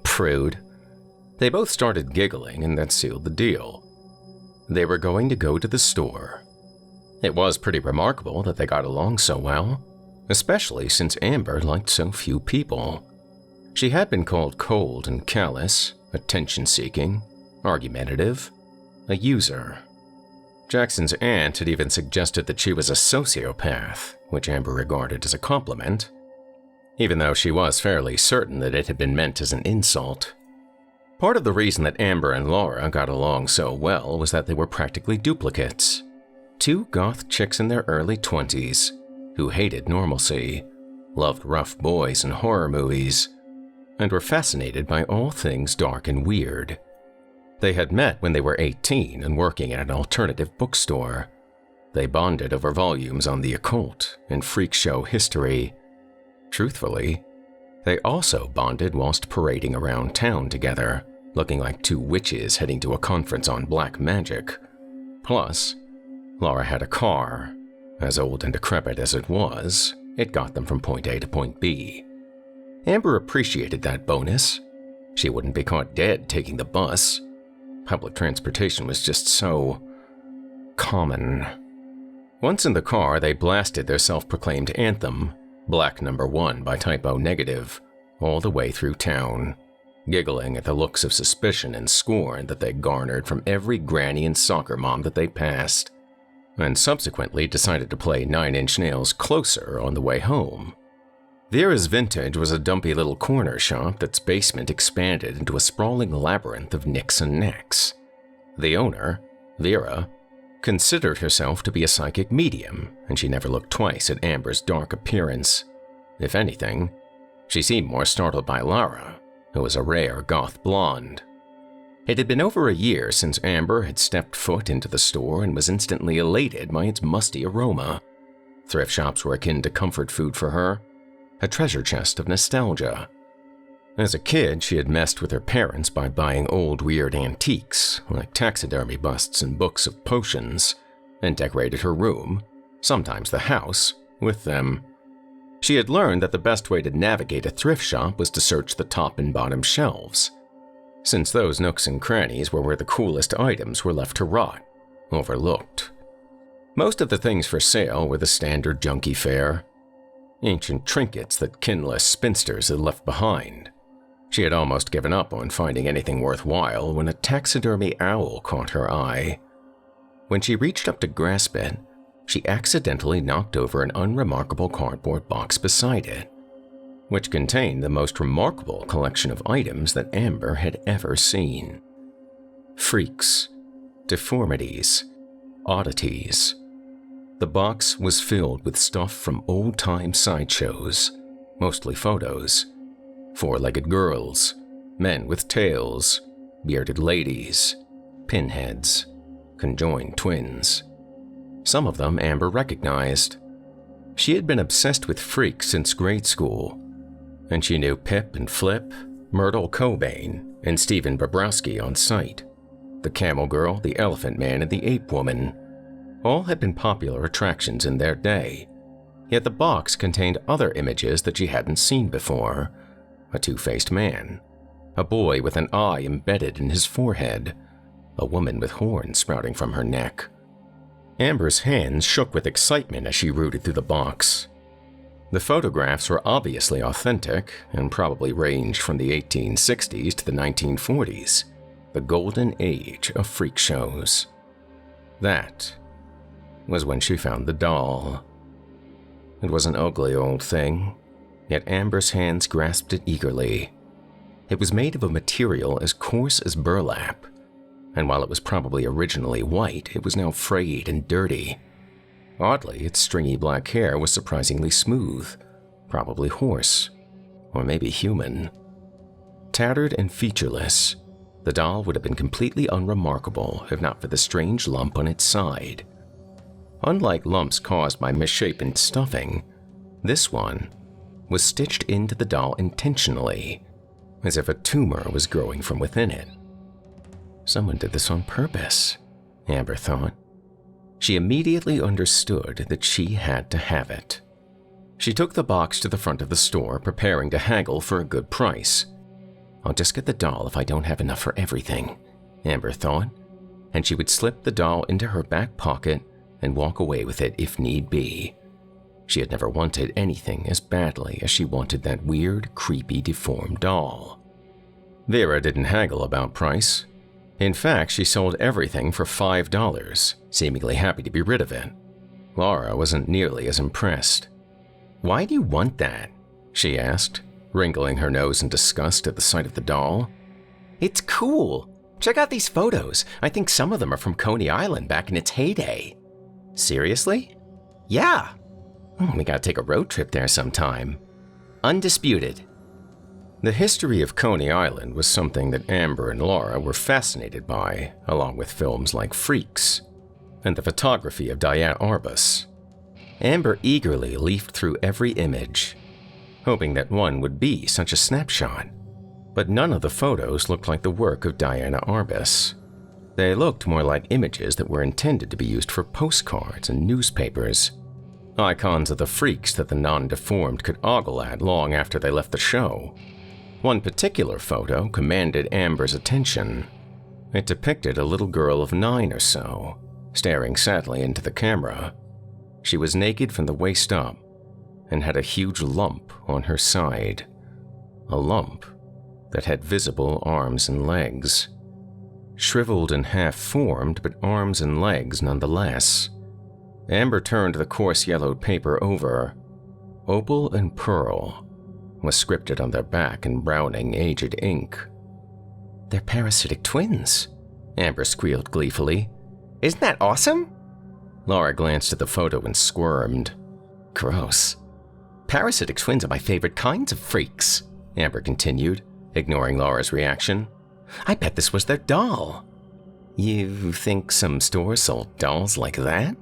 Prude. They both started giggling, and that sealed the deal. They were going to go to the store. It was pretty remarkable that they got along so well, especially since Amber liked so few people. She had been called cold and callous, attention-seeking, argumentative, a user. Jackson's aunt had even suggested that she was a sociopath, which Amber regarded as a compliment, even though she was fairly certain that it had been meant as an insult. Part of the reason that Amber and Laura got along so well was that they were practically duplicates. Two goth chicks in their early 20s who hated normalcy, loved rough boys and horror movies, and were fascinated by all things dark and weird. They had met when they were 18 and working at an alternative bookstore. They bonded over volumes on the occult and freak show history. Truthfully, they also bonded whilst parading around town together, looking like two witches heading to a conference on black magic. Plus, Laura had a car. As old and decrepit as it was, it got them from point A to point B. Amber appreciated that bonus. She wouldn't be caught dead taking the bus. Public transportation was just so common. Once in the car, they blasted their self-proclaimed anthem, Black Number 1 by Typo Negative, all the way through town, giggling at the looks of suspicion and scorn that they garnered from every granny and soccer mom that they passed, and subsequently decided to play 9 Inch Nails Closer on the way home. Vera's Vintage was a dumpy little corner shop that's basement expanded into a sprawling labyrinth of nicks and necks. The owner, Vera, considered herself to be a psychic medium, and she never looked twice at Amber's dark appearance. If anything, she seemed more startled by Lara, who was a rare goth blonde. It had been over a year since Amber had stepped foot into the store and was instantly elated by its musty aroma. Thrift shops were akin to comfort food for her, a treasure chest of nostalgia. As a kid, she had messed with her parents by buying old weird antiques, like taxidermy busts and books of potions, and decorated her room, sometimes the house, with them. She had learned that the best way to navigate a thrift shop was to search the top and bottom shelves, since those nooks and crannies were where the coolest items were left to rot, overlooked. Most of the things for sale were the standard junkie fare, ancient trinkets that kinless spinsters had left behind. She had almost given up on finding anything worthwhile when a taxidermy owl caught her eye. When she reached up to grasp it, she accidentally knocked over an unremarkable cardboard box beside it, which contained the most remarkable collection of items that Amber had ever seen. Freaks, deformities, oddities. The box was filled with stuff from old-time sideshows, mostly photos. 4-legged girls, men with tails, bearded ladies, pinheads, conjoined twins. Some of them Amber recognized. She had been obsessed with freaks since grade school, and she knew Pip and Flip, Myrtle Cobain, and Stephen Bobrowski on sight. The Camel Girl, the Elephant Man, and the Ape Woman all had been popular attractions in their day, yet the box contained other images that she hadn't seen before. A two-faced man, a boy with an eye embedded in his forehead, a woman with horns sprouting from her neck. Amber's hands shook with excitement as she rooted through the box. The photographs were obviously authentic and probably ranged from the 1860s to the 1940s, the golden age of freak shows. That was when she found the doll. It was an ugly old thing, yet Amber's hands grasped it eagerly. It was made of a material as coarse as burlap, and while it was probably originally white, it was now frayed and dirty. Oddly, its stringy black hair was surprisingly smooth, probably horse, or maybe human. Tattered and featureless, the doll would have been completely unremarkable if not for the strange lump on its side. Unlike lumps caused by misshapen stuffing, this one was stitched into the doll intentionally, as if a tumor was growing from within it. Someone did this on purpose, Amber thought. She immediately understood that she had to have it. She took the box to the front of the store, preparing to haggle for a good price. I'll just get the doll if I don't have enough for everything, Amber thought, and she would slip the doll into her back pocket and walk away with it if need be. She had never wanted anything as badly as she wanted that weird, creepy, deformed doll. Vera didn't haggle about price. In fact, she sold everything for $5, seemingly happy to be rid of it. Laura wasn't nearly as impressed. "Why do you want that?" she asked, wrinkling her nose in disgust at the sight of the doll. "It's cool. Check out these photos. I think some of them are from Coney Island back in its heyday." "Seriously?" "Yeah. We gotta take a road trip there sometime." "Undisputed." The history of Coney Island was something that Amber and Laura were fascinated by, along with films like Freaks and the photography of Diane Arbus. Amber eagerly leafed through every image, hoping that one would be such a snapshot. But none of the photos looked like the work of Diana Arbus. They looked more like images that were intended to be used for postcards and newspapers, icons of the freaks that the non-deformed could ogle at long after they left the show. One particular photo commanded Amber's attention. It depicted a little girl of 9 or so, staring sadly into the camera. She was naked from the waist up and had a huge lump on her side. A lump that had visible arms and legs. Shriveled and half-formed, but arms and legs nonetheless. Amber turned the coarse yellowed paper over. Opal and Pearl was scripted on their back in browning, aged ink. "They're parasitic twins," Amber squealed gleefully. "Isn't that awesome?" Laura glanced at the photo and squirmed. "Gross. Parasitic twins are my favorite kinds of freaks," Amber continued, ignoring Laura's reaction. "I bet this was their doll." "You think some store sold dolls like that?"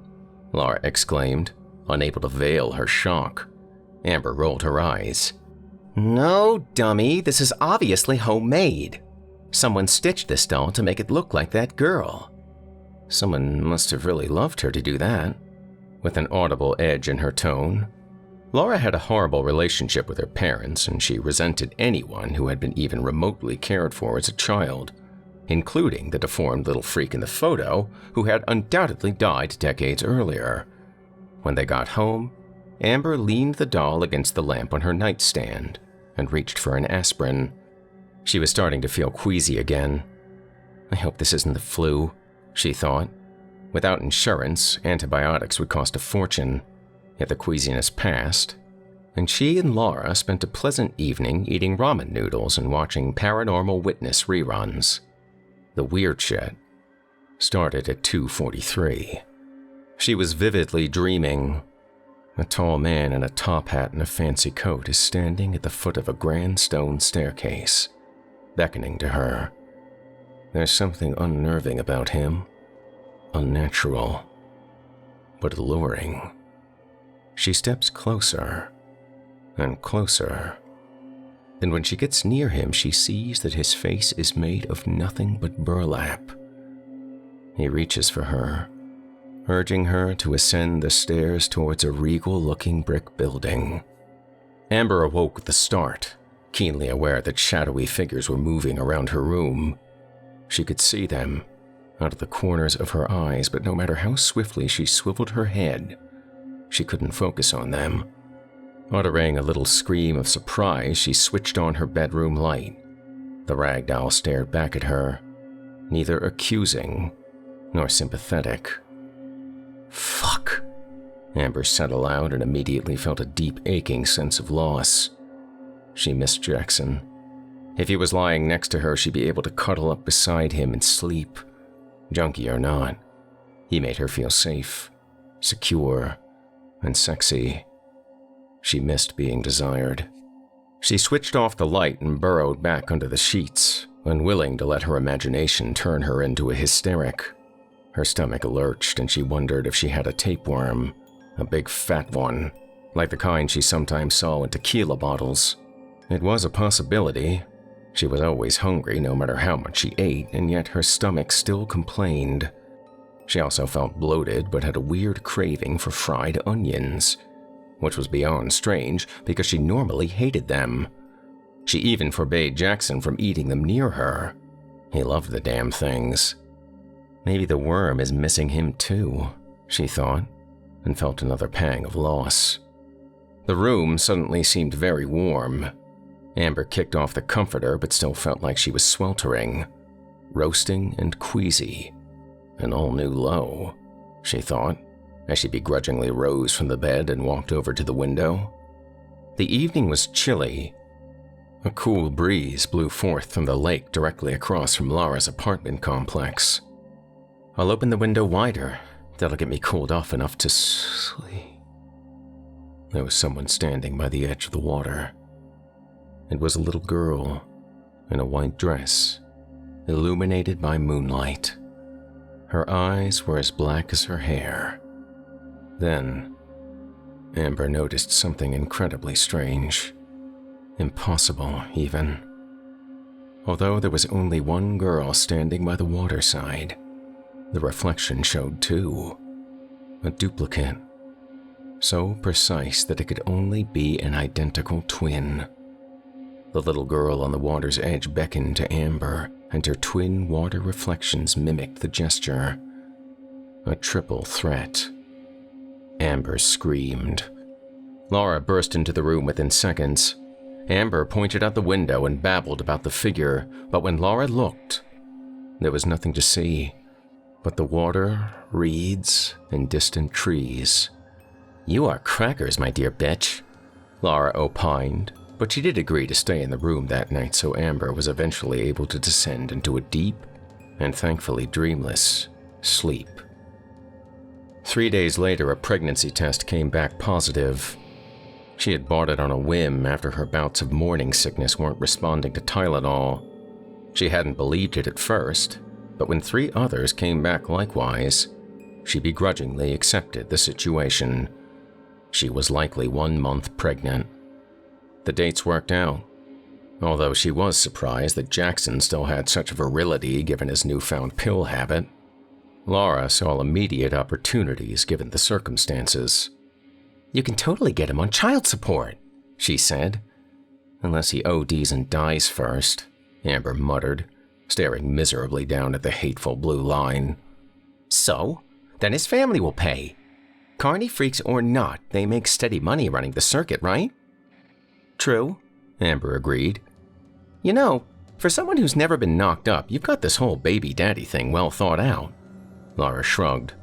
Laura exclaimed, unable to veil her shock. Amber rolled her eyes. "No, dummy, this is obviously homemade. Someone stitched this doll to make it look like that girl." Someone must have really loved her to do that. With an audible edge in her tone, Laura had a horrible relationship with her parents, and she resented anyone who had been even remotely cared for as a child, including the deformed little freak in the photo who had undoubtedly died decades earlier. When they got home, Amber leaned the doll against the lamp on her nightstand and reached for an aspirin. She was starting to feel queasy again. "I hope this isn't the flu," she thought. Without insurance, antibiotics would cost a fortune. Yet the queasiness passed, and she and Laura spent a pleasant evening eating ramen noodles and watching Paranormal Witness reruns. The weird shit started at 2:43. She was vividly dreaming. A tall man in a top hat and a fancy coat is standing at the foot of a grand stone staircase, beckoning to her. There's something unnerving about him. Unnatural, but alluring. She steps closer and closer, and when she gets near him, she sees that his face is made of nothing but burlap. He reaches for her, urging her to ascend the stairs towards a regal-looking brick building. Amber awoke with the start, keenly aware that shadowy figures were moving around her room. She could see them out of the corners of her eyes, but no matter how swiftly she swiveled her head, she couldn't focus on them. Uttering a little scream of surprise, she switched on her bedroom light. The rag doll stared back at her, neither accusing nor sympathetic. "Fuck," Amber said aloud and immediately felt a deep aching sense of loss. She missed Jackson. If he was lying next to her, she'd be able to cuddle up beside him and sleep. Junkie or not, he made her feel safe, secure, and sexy. She missed being desired. She switched off the light and burrowed back under the sheets, unwilling to let her imagination turn her into a hysteric. Her stomach lurched and she wondered if she had a tapeworm, a big fat one, like the kind she sometimes saw in tequila bottles. It was a possibility. She was always hungry no matter how much she ate, and yet her stomach still complained. She also felt bloated but had a weird craving for fried onions, which was beyond strange because she normally hated them. She even forbade Jackson from eating them near her. He loved the damn things. Maybe the worm is missing him too, she thought, and felt another pang of loss. The room suddenly seemed very warm. Amber kicked off the comforter but still felt like she was sweltering, roasting and queasy. An all-new low, she thought, as she begrudgingly rose from the bed and walked over to the window. The evening was chilly. A cool breeze blew forth from the lake directly across from Laura's apartment complex. "I'll open the window wider. That'll get me cooled off enough to sleep." There was someone standing by the edge of the water. It was a little girl in a white dress, illuminated by moonlight. Her eyes were as black as her hair. Then, Amber noticed something incredibly strange. Impossible, even. Although there was only one girl standing by the waterside, the reflection showed two. A duplicate. So precise that it could only be an identical twin. The little girl on the water's edge beckoned to Amber, and her twin water reflections mimicked the gesture. A triple threat. Amber screamed. Laura burst into the room within seconds. Amber pointed out the window and babbled about the figure, but when Laura looked, there was nothing to see but the water, reeds, and distant trees. "You are crackers, my dear bitch," Laura opined, but she did agree to stay in the room that night, so Amber was eventually able to descend into a deep and thankfully dreamless sleep. 3 days later, a pregnancy test came back positive. She had bought it on a whim after her bouts of morning sickness weren't responding to Tylenol. She hadn't believed it at first, but when 3 others came back likewise, she begrudgingly accepted the situation. She was likely 1 month pregnant. The dates worked out, although she was surprised that Jackson still had such virility given his newfound pill habit. Laura saw immediate opportunities given the circumstances. "You can totally get him on child support," she said. "Unless he ODs and dies first," Amber muttered, staring miserably down at the hateful blue line. "So? Then his family will pay. Carny freaks or not, they make steady money running the circuit, right?" "True," Amber agreed. "You know, for someone who's never been knocked up, you've got this whole baby daddy thing well thought out." Laura shrugged.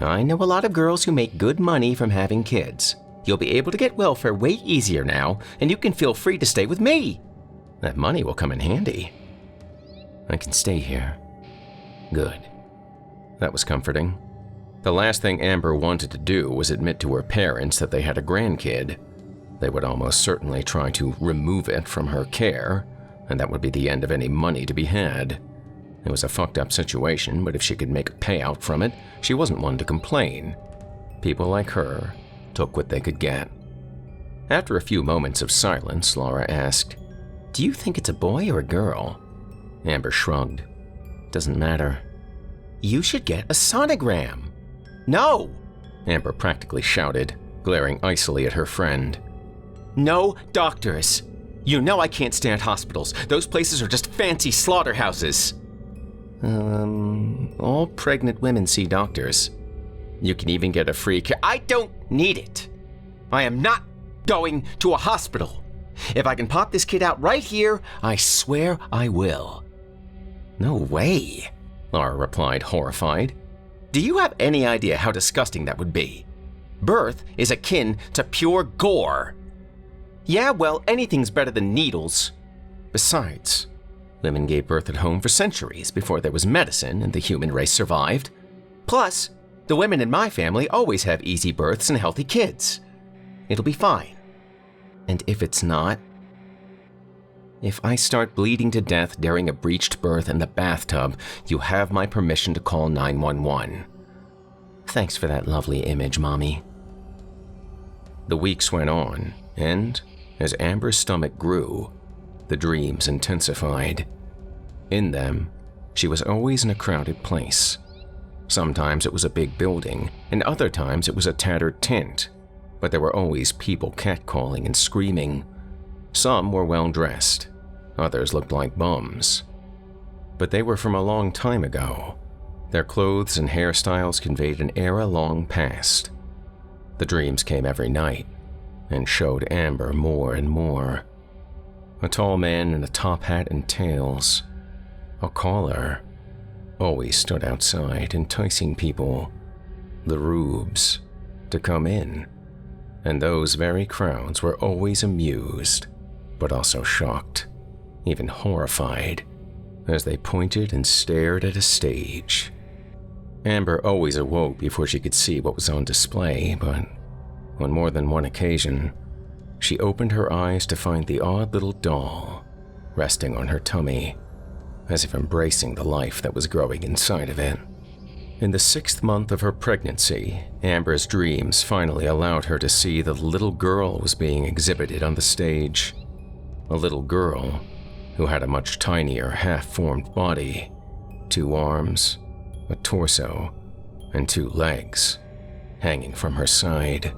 "I know a lot of girls who make good money from having kids. You'll be able to get welfare way easier now, and you can feel free to stay with me. That money will come in handy." "I can stay here." "Good." That was comforting. The last thing Amber wanted to do was admit to her parents that they had a grandkid. They would almost certainly try to remove it from her care, and that would be the end of any money to be had. It was a fucked up situation, but if she could make a payout from it, she wasn't one to complain. People like her took what they could get. After a few moments of silence, Laura asked, "Do you think it's a boy or a girl?" Amber shrugged. "Doesn't matter." "You should get a sonogram." "No!" Amber practically shouted, glaring icily at her friend. "No doctors. You know I can't stand hospitals. Those places are just fancy slaughterhouses." All pregnant women see doctors. You can even get a free care." "I don't need it. I am not going to a hospital. If I can pop this kid out right here, I swear I will." "No way," Laura replied, horrified. "Do you have any idea how disgusting that would be? Birth is akin to pure gore." "Yeah, well, anything's better than needles. Besides, women gave birth at home for centuries before there was medicine and the human race survived. Plus, the women in my family always have easy births and healthy kids. It'll be fine. And if it's not, if I start bleeding to death during a breached birth in the bathtub, you have my permission to call 911. Thanks for that lovely image, Mommy." The weeks went on, and as Amber's stomach grew, the dreams intensified. In them, she was always in a crowded place. Sometimes it was a big building, and other times it was a tattered tent, but there were always people catcalling and screaming. Some were well-dressed, others looked like bums. But they were from a long time ago. Their clothes and hairstyles conveyed an era long past. The dreams came every night, and showed Amber more and more. A tall man in a top hat and tails. A caller. Always stood outside, enticing people, the rubes, to come in. And those very crowds were always amused, but also shocked, even horrified, as they pointed and stared at a stage. Amber always awoke before she could see what was on display, but on more than one occasion, she opened her eyes to find the odd little doll resting on her tummy, as if embracing the life that was growing inside of it. In the 6th month of her pregnancy, Amber's dreams finally allowed her to see that a little girl was being exhibited on the stage. A little girl who had a much tinier half-formed body, 2 arms, a torso, and 2 legs hanging from her side.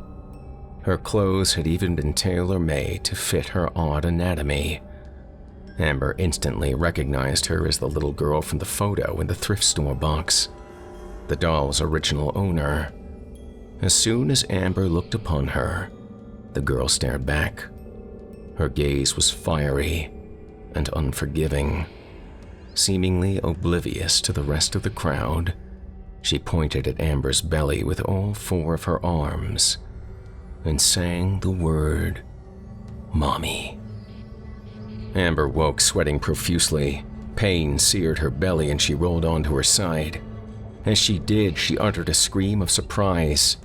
Her clothes had even been tailor-made to fit her odd anatomy. Amber instantly recognized her as the little girl from the photo in the thrift store box, the doll's original owner. As soon as Amber looked upon her, the girl stared back. Her gaze was fiery and unforgiving. Seemingly oblivious to the rest of the crowd, she pointed at Amber's belly with all 4 of her arms and sang the word, "Mommy." Amber woke sweating profusely. Pain seared her belly and she rolled onto her side. As she did, she uttered a scream of surprise.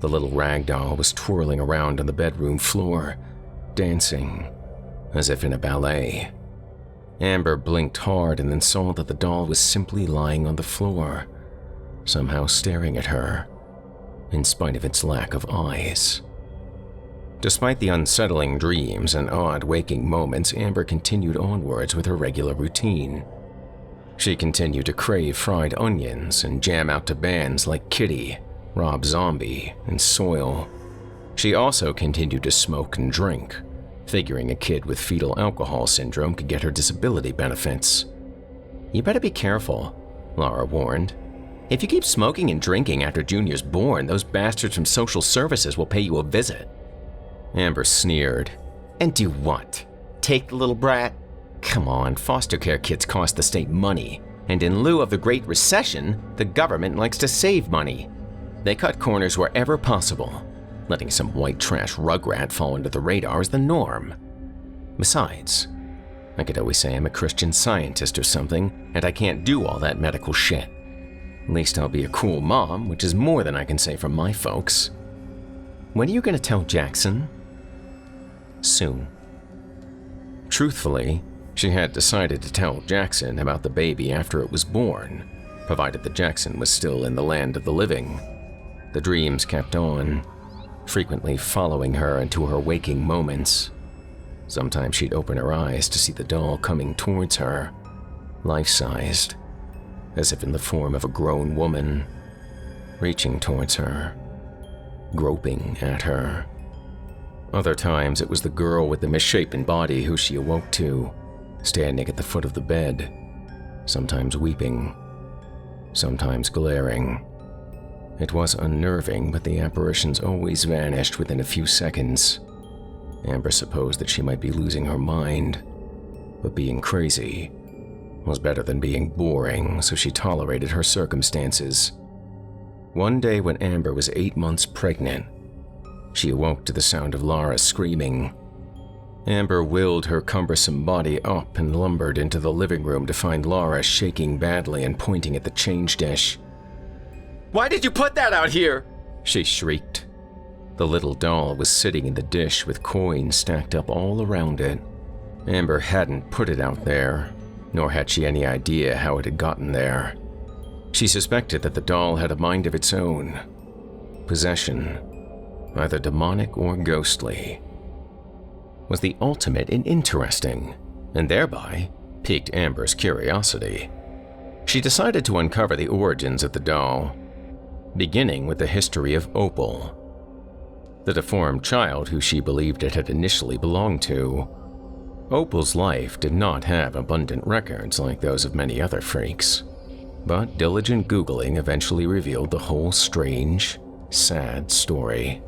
The little rag doll was twirling around on the bedroom floor, dancing as if in a ballet. Amber blinked hard and then saw that the doll was simply lying on the floor, somehow staring at her, in spite of its lack of eyes. Despite the unsettling dreams and odd waking moments, Amber continued onwards with her regular routine. She continued to crave fried onions and jam out to bands like Kitty, Rob Zombie, and Soil. She also continued to smoke and drink, figuring a kid with fetal alcohol syndrome could get her disability benefits. "You better be careful," Laura warned. "If you keep smoking and drinking after Junior's born, those bastards from social services will pay you a visit." Amber sneered. "And do what? Take the little brat? Come on, foster care kids cost the state money, and in lieu of the Great Recession, the government likes to save money. They cut corners wherever possible. Letting some white trash rugrat fall under the radar is the norm. Besides, I could always say I'm a Christian Scientist or something, and I can't do all that medical shit. At least I'll be a cool mom, which is more than I can say for my folks. When are you going to tell Jackson?" "Soon." Truthfully, she had decided to tell Jackson about the baby after it was born, provided that Jackson was still in the land of the living. The dreams kept on, frequently following her into her waking moments. Sometimes she'd open her eyes to see the doll coming towards her, life-sized, as if in the form of a grown woman, reaching towards her, groping at her. Other times it was the girl with the misshapen body who she awoke to, standing at the foot of the bed, sometimes weeping, sometimes glaring. It was unnerving, but the apparitions always vanished within a few seconds. Amber supposed that she might be losing her mind, but being crazy was better than being boring, so she tolerated her circumstances. One day when Amber was 8 months pregnant, she awoke to the sound of Lara screaming. Amber willed her cumbersome body up and lumbered into the living room to find Lara shaking badly and pointing at the change dish. Why did you put that out here? She shrieked. The little doll was sitting in the dish with coins stacked up all around it. Amber hadn't put it out there, nor had she any idea how it had gotten there. She suspected that the doll had a mind of its own. Possession, either demonic or ghostly, was the ultimate in interesting, and thereby piqued Amber's curiosity. She decided to uncover the origins of the doll, beginning with the history of Opal, the deformed child who she believed it had initially belonged to. Opal's life did not have abundant records like those of many other freaks, but diligent Googling eventually revealed the whole strange, sad story.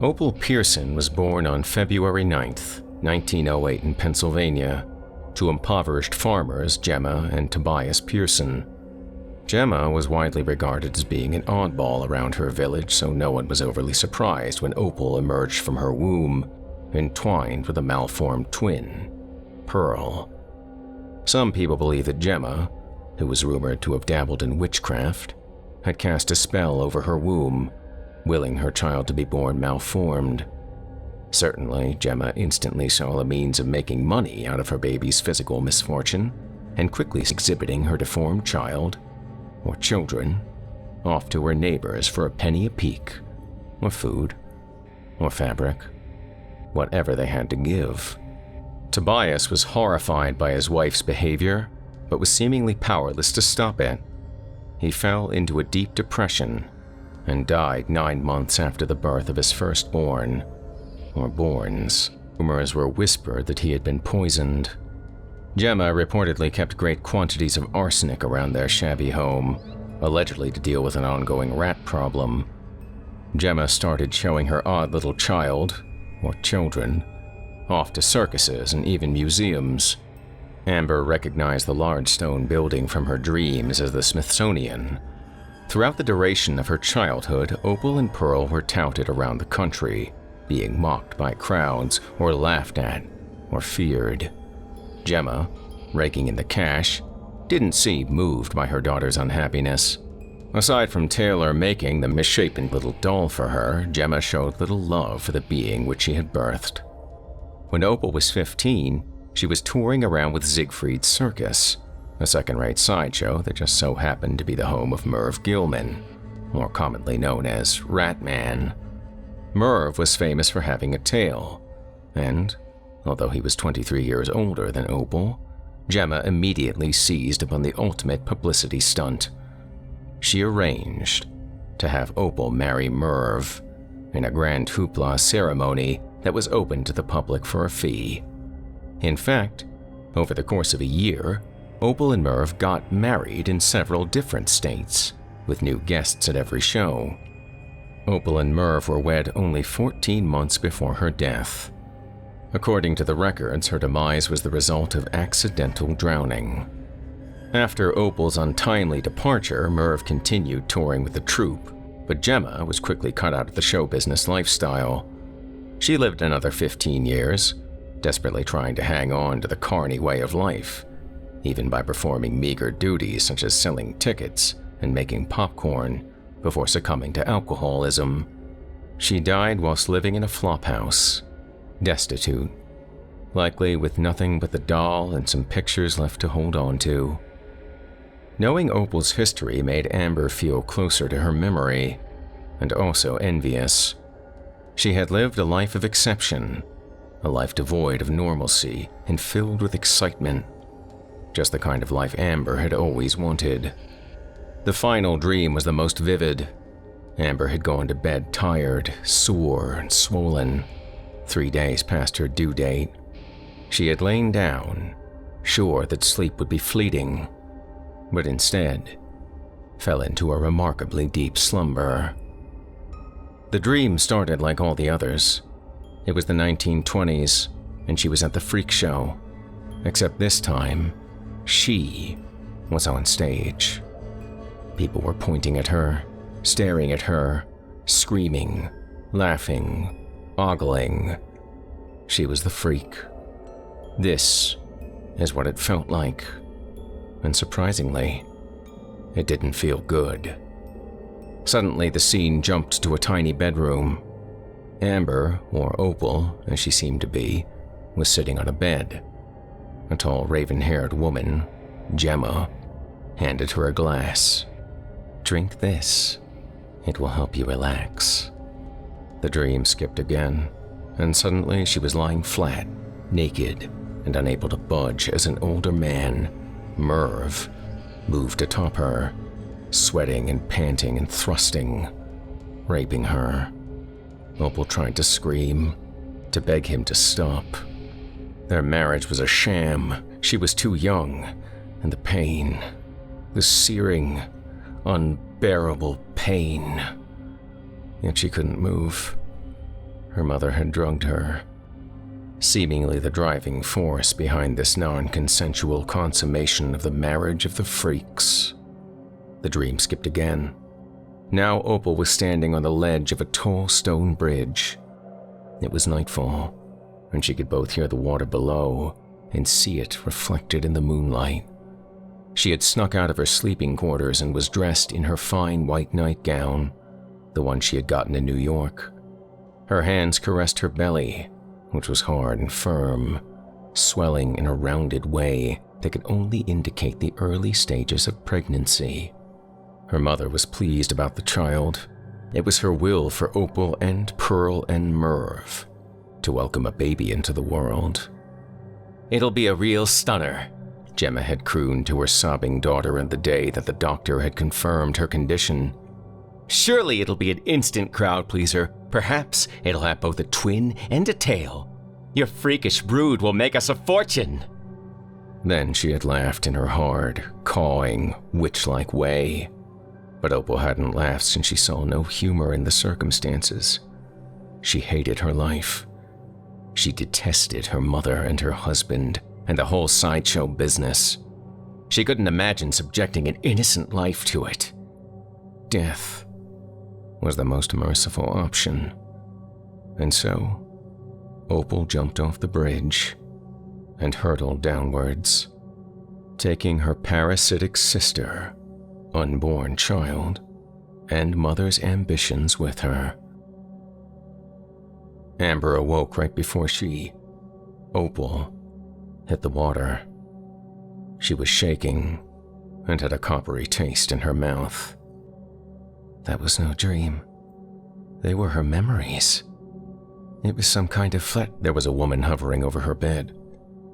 Opal Pearson was born on February 9th, 1908 in Pennsylvania, to impoverished farmers Gemma and Tobias Pearson. Gemma was widely regarded as being an oddball around her village, so no one was overly surprised when Opal emerged from her womb, entwined with a malformed twin, Pearl. Some people believe that Gemma, who was rumored to have dabbled in witchcraft, had cast a spell over her womb, willing her child to be born malformed. Certainly, Gemma instantly saw a means of making money out of her baby's physical misfortune and quickly exhibiting her deformed child, or children, off to her neighbors for a penny a peek, or food, or fabric, whatever they had to give. Tobias was horrified by his wife's behavior, but was seemingly powerless to stop it. He fell into a deep depression and died 9 months after the birth of his firstborn, or borns. Rumors were whispered that he had been poisoned. Gemma reportedly kept great quantities of arsenic around their shabby home, allegedly to deal with an ongoing rat problem. Gemma started showing her odd little child, or children, off to circuses and even museums. Amber recognized the large stone building from her dreams as the Smithsonian. Throughout the duration of her childhood, Opal and Pearl were touted around the country, being mocked by crowds or laughed at or feared. Gemma, raking in the cash, didn't seem moved by her daughter's unhappiness. Aside from Taylor making the misshapen little doll for her, Gemma showed little love for the being which she had birthed. When Opal was 15, she was touring around with Siegfried's Circus, a second-rate sideshow that just so happened to be the home of Merv Gilman, more commonly known as Ratman. Merv was famous for having a tail, and, although he was 23 years older than Opal, Gemma immediately seized upon the ultimate publicity stunt. She arranged to have Opal marry Merv in a grand hoopla ceremony that was open to the public for a fee. In fact, over the course of a year, Opal and Merv got married in several different states, with new guests at every show. Opal and Merv were wed only 14 months before her death. According to the records, her demise was the result of accidental drowning. After Opal's untimely departure, Merv continued touring with the troupe, but Gemma was quickly cut out of the show business lifestyle. She lived another 15 years, desperately trying to hang on to the carny way of life, even by performing meager duties such as selling tickets and making popcorn, before succumbing to alcoholism. She died whilst living in a flophouse, destitute, likely with nothing but the doll and some pictures left to hold on to. Knowing Opal's history made Amber feel closer to her memory, and also envious. She had lived a life of exception, a life devoid of normalcy and filled with excitement. Just the kind of life Amber had always wanted. The final dream was the most vivid. Amber had gone to bed tired, sore, and swollen, 3 days past her due date. She had lain down, sure that sleep would be fleeting, but instead fell into a remarkably deep slumber. The dream started like all the others. It was the 1920s, and she was at the freak show, except this time, she was on stage. People were pointing at her, staring at her, screaming, laughing, ogling. She was the freak. This is what it felt like. And surprisingly, it didn't feel good. Suddenly, the scene jumped to a tiny bedroom. Amber, or Opal, as she seemed to be, was sitting on a bed. A tall, raven-haired woman, Gemma, handed her a glass. "Drink this. It will help you relax." The dream skipped again, and suddenly she was lying flat, naked, and unable to budge as an older man, Merv, moved atop her, sweating and panting and thrusting, raping her. Opal tried to scream, to beg him to stop. Their marriage was a sham. She was too young, and the pain, the searing, unbearable pain. Yet she couldn't move. Her mother had drugged her, seemingly the driving force behind this non-consensual consummation of the marriage of the freaks. The dream skipped again. Now Opal was standing on the ledge of a tall stone bridge. It was nightfall, and she could both hear the water below and see it reflected in the moonlight. She had snuck out of her sleeping quarters and was dressed in her fine white nightgown, the one she had gotten in New York. Her hands caressed her belly, which was hard and firm, swelling in a rounded way that could only indicate the early stages of pregnancy. Her mother was pleased about the child. It was her will for Opal and Pearl and Merv to welcome a baby into the world. "It'll be a real stunner," Gemma had crooned to her sobbing daughter on the day that the doctor had confirmed her condition. "Surely it'll be an instant crowd pleaser. Perhaps it'll have both a twin and a tail. Your freakish brood will make us a fortune." Then she had laughed in her hard, cawing, witch-like way. But Opal hadn't laughed since she saw no humor in the circumstances. She hated her life. She detested her mother and her husband and the whole sideshow business. She couldn't imagine subjecting an innocent life to it. Death was the most merciful option. And so, Opal jumped off the bridge and hurtled downwards, taking her parasitic sister, unborn child, and mother's ambitions with her. Amber awoke right before she, Opal, hit the water. She was shaking and had a coppery taste in her mouth. That was no dream. They were her memories. It was some kind of flat. There was a woman hovering over her bed.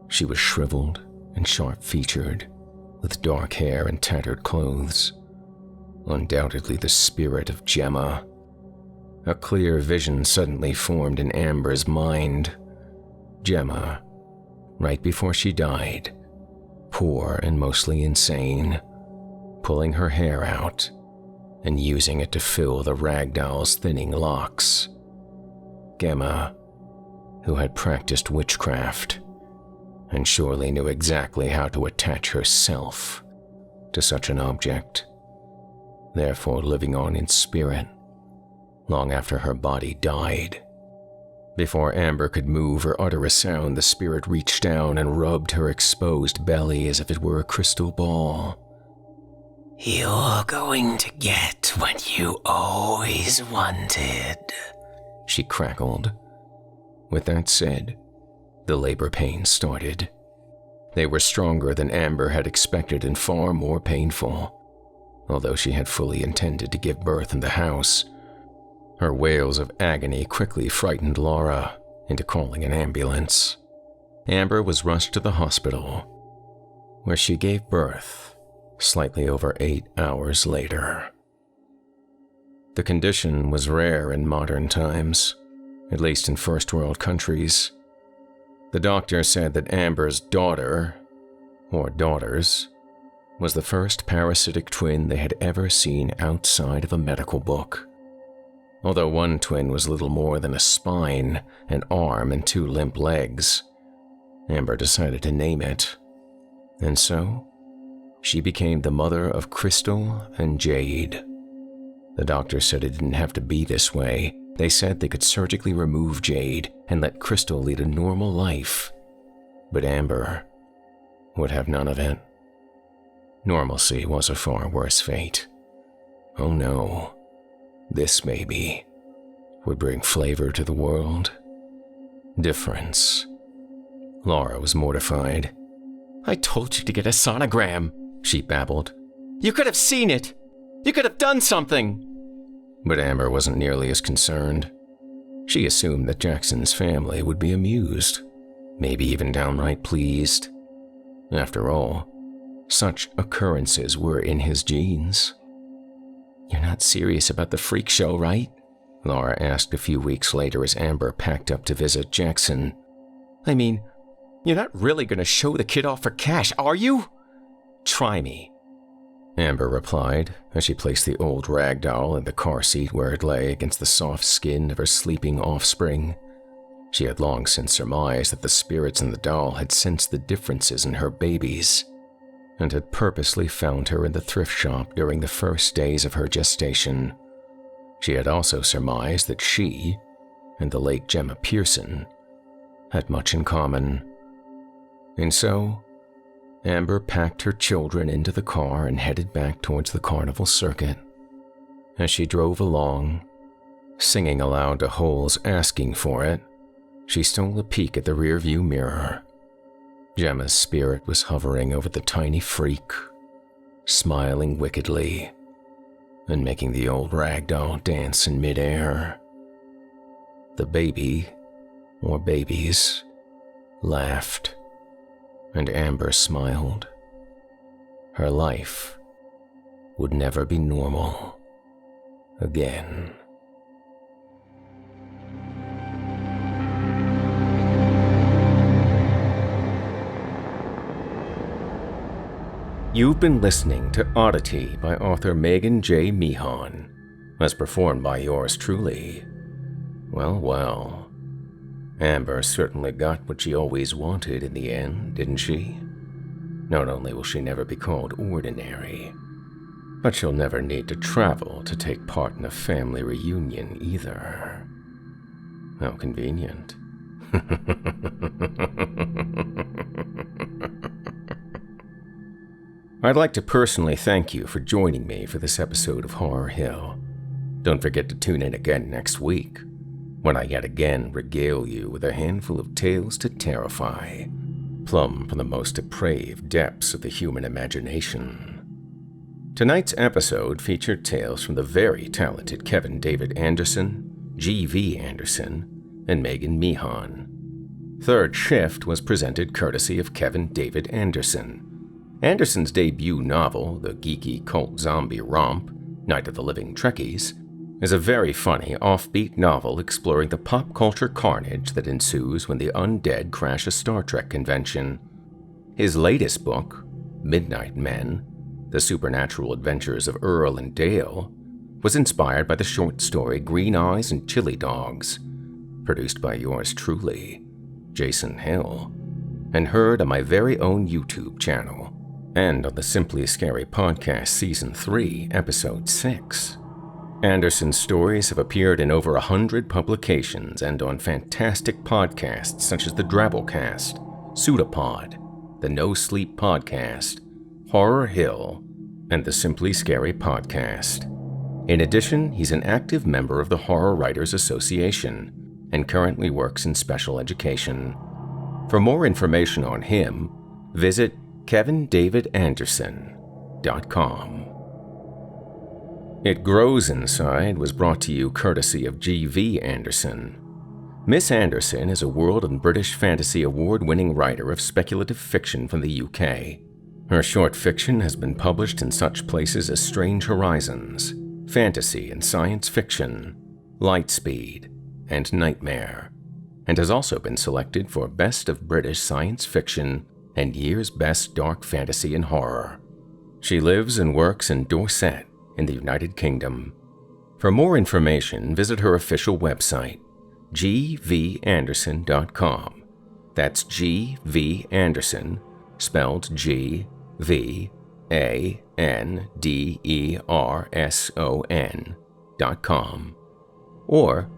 She was shriveled and sharp-featured, with dark hair and tattered clothes. Undoubtedly the spirit of Gemma. A clear vision suddenly formed in Amber's mind. Gemma, right before she died, poor and mostly insane, pulling her hair out and using it to fill the ragdoll's thinning locks. Gemma, who had practiced witchcraft and surely knew exactly how to attach herself to such an object, therefore living on in spirit long after her body died. Before Amber could move or utter a sound, the spirit reached down and rubbed her exposed belly as if it were a crystal ball. "You're going to get what you always wanted," she crackled. With that said, the labor pains started. They were stronger than Amber had expected and far more painful, although she had fully intended to give birth in the house. Her wails of agony quickly frightened Laura into calling an ambulance. Amber was rushed to the hospital, where she gave birth slightly over 8 hours later. The condition was rare in modern times, at least in first-world countries. The doctor said that Amber's daughter, or daughters, was the first parasitic twin they had ever seen outside of a medical book. Although one twin was little more than a spine, an arm, and 2 limp legs, Amber decided to name it. And so, she became the mother of Crystal and Jade. The doctor said it didn't have to be this way. They said they could surgically remove Jade and let Crystal lead a normal life. But Amber would have none of it. Normalcy was a far worse fate. Oh no, this baby would bring flavor to the world. Difference. Laura was mortified. "I told you to get a sonogram," she babbled. "You could have seen it. You could have done something." But Amber wasn't nearly as concerned. She assumed that Jackson's family would be amused, maybe even downright pleased. After all, such occurrences were in his genes. "You're not serious about the freak show, right?" Laura asked a few weeks later as Amber packed up to visit Jackson. "I mean, you're not really going to show the kid off for cash, are you? Try me." Amber replied as she placed the old rag doll in the car seat where it lay against the soft skin of her sleeping offspring. She had long since surmised that the spirits in the doll had sensed the differences in her babies and had purposely found her in the thrift shop during the first days of her gestation. She had also surmised that she and the late Gemma Pearson had much in common. And so, Amber packed her children into the car and headed back towards the carnival circuit. As she drove along, Singing aloud to holes asking for it, she stole a peek at the rearview mirror. Gemma's spirit was hovering over the tiny freak, smiling wickedly and making the old ragdoll dance in midair. The baby, or babies, laughed, and Amber smiled. Her life would never be normal again. You've been listening to Oddity by author Meagan J. Meehan, as performed by yours truly. Well. Amber certainly got what she always wanted in the end, didn't she? Not only will she never be called ordinary, but she'll never need to travel to take part in a family reunion either. How convenient. I'd like to personally thank you for joining me for this episode of Horror Hill. Don't forget to tune in again next week, when I yet again regale you with a handful of tales to terrify, plumb from the most depraved depths of the human imagination. Tonight's episode featured tales from the very talented Kevin David Anderson, G.V. Anderson, and Meagan Meehan. Third Shift was presented courtesy of Kevin David Anderson. Anderson's debut novel, the geeky cult zombie romp, Night of the Living Trekkies, is a very funny, offbeat novel exploring the pop culture carnage that ensues when the undead crash a Star Trek convention. His latest book, Midnight Men, The Supernatural Adventures of Earl and Dale, was inspired by the short story Green Eyes and Chili Dogs, produced by yours truly, Jason Hill, and heard on my very own YouTube channel, and on the Simply Scary Podcast Season 3, Episode 6. Anderson's stories have appeared in over 100 publications and on fantastic podcasts such as the Drabblecast, Pseudopod, the NoSleep Podcast, Horror Hill, and the Simply Scary Podcast. In addition, he's an active member of the Horror Writers Association and currently works in special education. For more information on him, visit kevindavidanderson.com. It Grows Inside was brought to you courtesy of G.V. Anderson. Miss Anderson is a World and British Fantasy Award-winning writer of speculative fiction from the UK. Her short fiction has been published in such places as Strange Horizons, Fantasy and Science Fiction, Lightspeed, and Nightmare, and has also been selected for Best of British Science Fiction and Year's Best Dark Fantasy and Horror. She lives and works in Dorset, in the United Kingdom. For more information, visit her official website, gvanderson.com. That's G.V. Anderson, spelled GVANDERSON.com. Or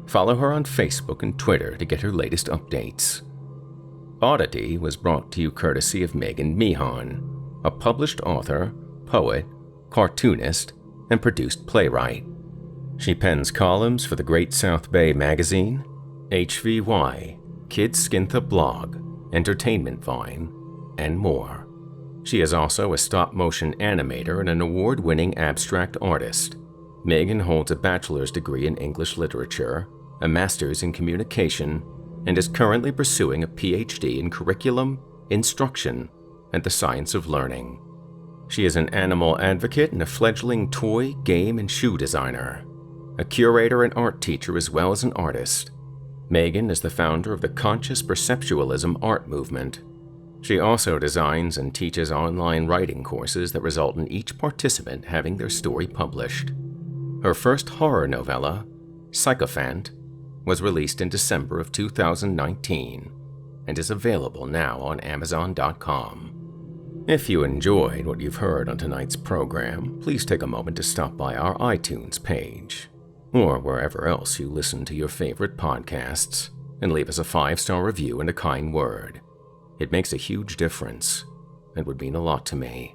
follow her on Facebook and Twitter to get her latest updates. Oddity was brought to you courtesy of Meagan Meehan, a published author, poet, cartoonist, and produced playwright. She pens columns for the Great South Bay Magazine, HVY, Kids Skintha Blog, Entertainment Vine, and more. She is also a stop-motion animator and an award-winning abstract artist. Meagan holds a bachelor's degree in English literature, a master's in communication, and is currently pursuing a PhD in curriculum, instruction, and the science of learning. She is an animal advocate and a fledgling toy, game, and shoe designer, a curator and art teacher as well as an artist. Meagan is the founder of the Conscious Perceptualism art movement. She also designs and teaches online writing courses that result in each participant having their story published. Her first horror novella, Sycophant, was released in December of 2019 and is available now on Amazon.com. If you enjoyed what you've heard on tonight's program, please take a moment to stop by our iTunes page, or wherever else you listen to your favorite podcasts, and leave us a 5-star review and a kind word. It makes a huge difference and would mean a lot to me.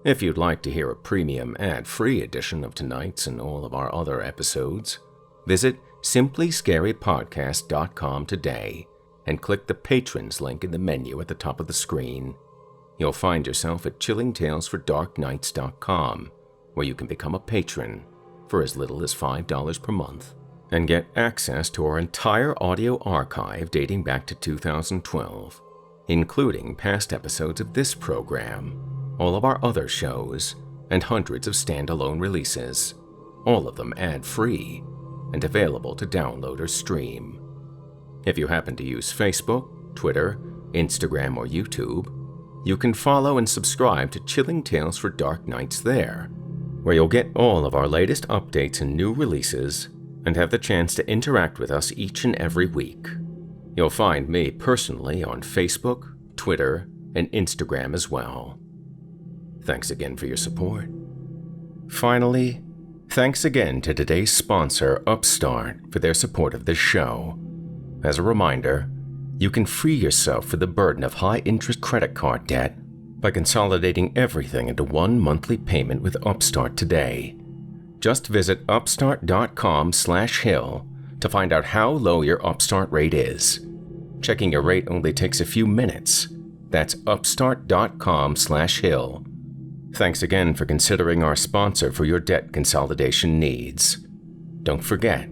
If you'd like to hear a premium ad-free edition of tonight's and all of our other episodes, Visit simplyscarypodcast.com today and click the Patrons link in the menu at the top of the screen. You'll find yourself at chillingtalesfordarknights.com, where you can become a patron for as little as $5 per month and get access to our entire audio archive dating back to 2012, including past episodes of this program, all of our other shows, and hundreds of standalone releases, all of them ad-free and available to download or stream. If you happen to use Facebook, Twitter, Instagram, or YouTube, you can follow and subscribe to Chilling Tales for Dark Nights there, where you'll get all of our latest updates and new releases and have the chance to interact with us each and every week. You'll find me personally on Facebook, Twitter, and Instagram as well. Thanks again for your support. Finally, thanks again to today's sponsor, Upstart, for their support of this show. As a reminder, you can free yourself from the burden of high-interest credit card debt by consolidating everything into one monthly payment with Upstart today. Just visit upstart.com/hill to find out how low your Upstart rate is. Checking your rate only takes a few minutes. That's upstart.com/hill. Thanks again for considering our sponsor for your debt consolidation needs. Don't forget,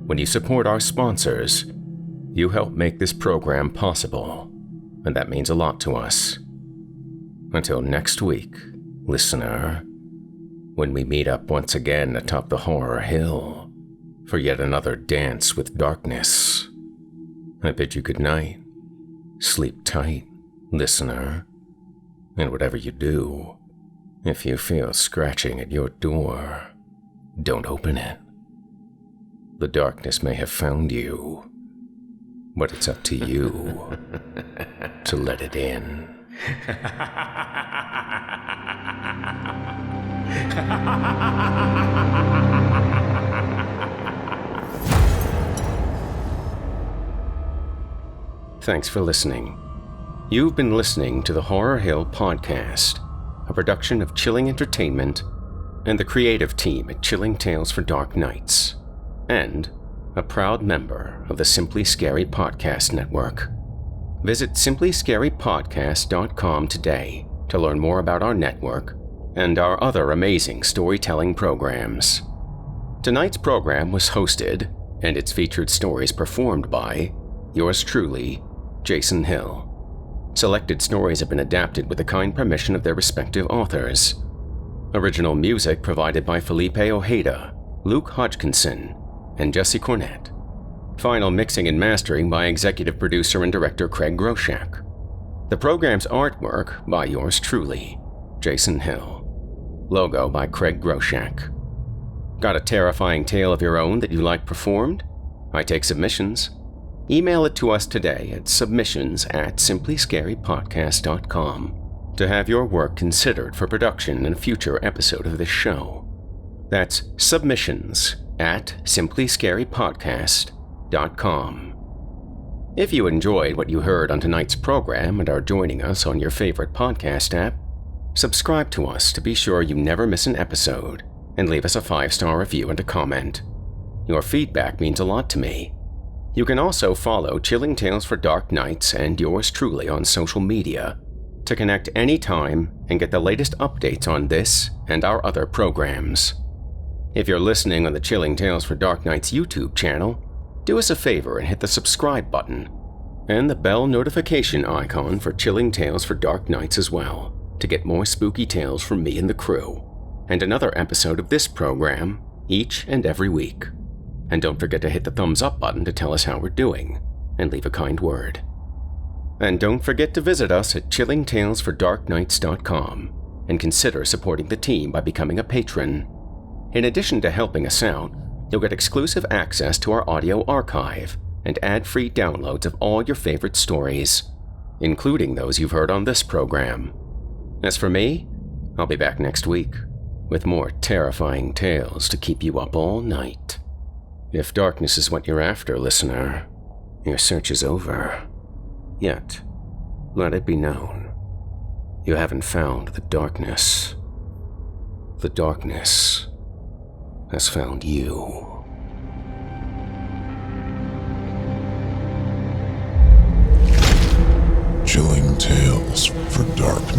when you support our sponsors, you help make this program possible, and that means a lot to us. Until next week, listener, when we meet up once again atop the Horror Hill for yet another dance with darkness, I bid you good night. Sleep tight, listener, and whatever you do, if you feel scratching at your door, don't open it. The darkness may have found you, but it's up to you to let it in. Thanks for listening. You've been listening to the Horror Hill Podcast, a production of Chilling Entertainment and the creative team at Chilling Tales for Dark Nights, and a proud member of the Simply Scary Podcast Network. Visit simplyscarypodcast.com today to learn more about our network and our other amazing storytelling programs. Tonight's program was hosted, and its featured stories performed by yours truly, Jason Hill. Selected stories have been adapted with the kind permission of their respective authors. Original music provided by Felipe Ojeda, Luke Hodgkinson, and Jesse Cornett. Final mixing and mastering by executive producer and director Craig Groshak. The program's artwork by yours truly, Jason Hill. Logo by Craig Groshak. Got a terrifying tale of your own that you like performed? I take submissions. Email it to us today at submissions@simplyscarypodcast.com to have your work considered for production in a future episode of this show. That's submissions@simplyscarypodcast.com. If you enjoyed what you heard on tonight's program and are joining us on your favorite podcast app, subscribe to us to be sure you never miss an episode, and leave us a 5-star review and a comment. Your feedback means a lot to me. You can also follow Chilling Tales for Dark Nights and yours truly on social media to connect anytime and get the latest updates on this and our other programs. If you're listening on the Chilling Tales for Dark Nights YouTube channel, do us a favor and hit the subscribe button and the bell notification icon for Chilling Tales for Dark Nights as well to get more spooky tales from me and the crew, and another episode of this program each and every week. And don't forget to hit the thumbs up button to tell us how we're doing, and leave a kind word. And don't forget to visit us at chillingtalesfordarknights.com and consider supporting the team by becoming a patron. In addition to helping us out, you'll get exclusive access to our audio archive and ad-free downloads of all your favorite stories, including those you've heard on this program. As for me, I'll be back next week with more terrifying tales to keep you up all night. If darkness is what you're after, listener, your search is over. Yet, let it be known, you haven't found the darkness. The darkness has found you. dark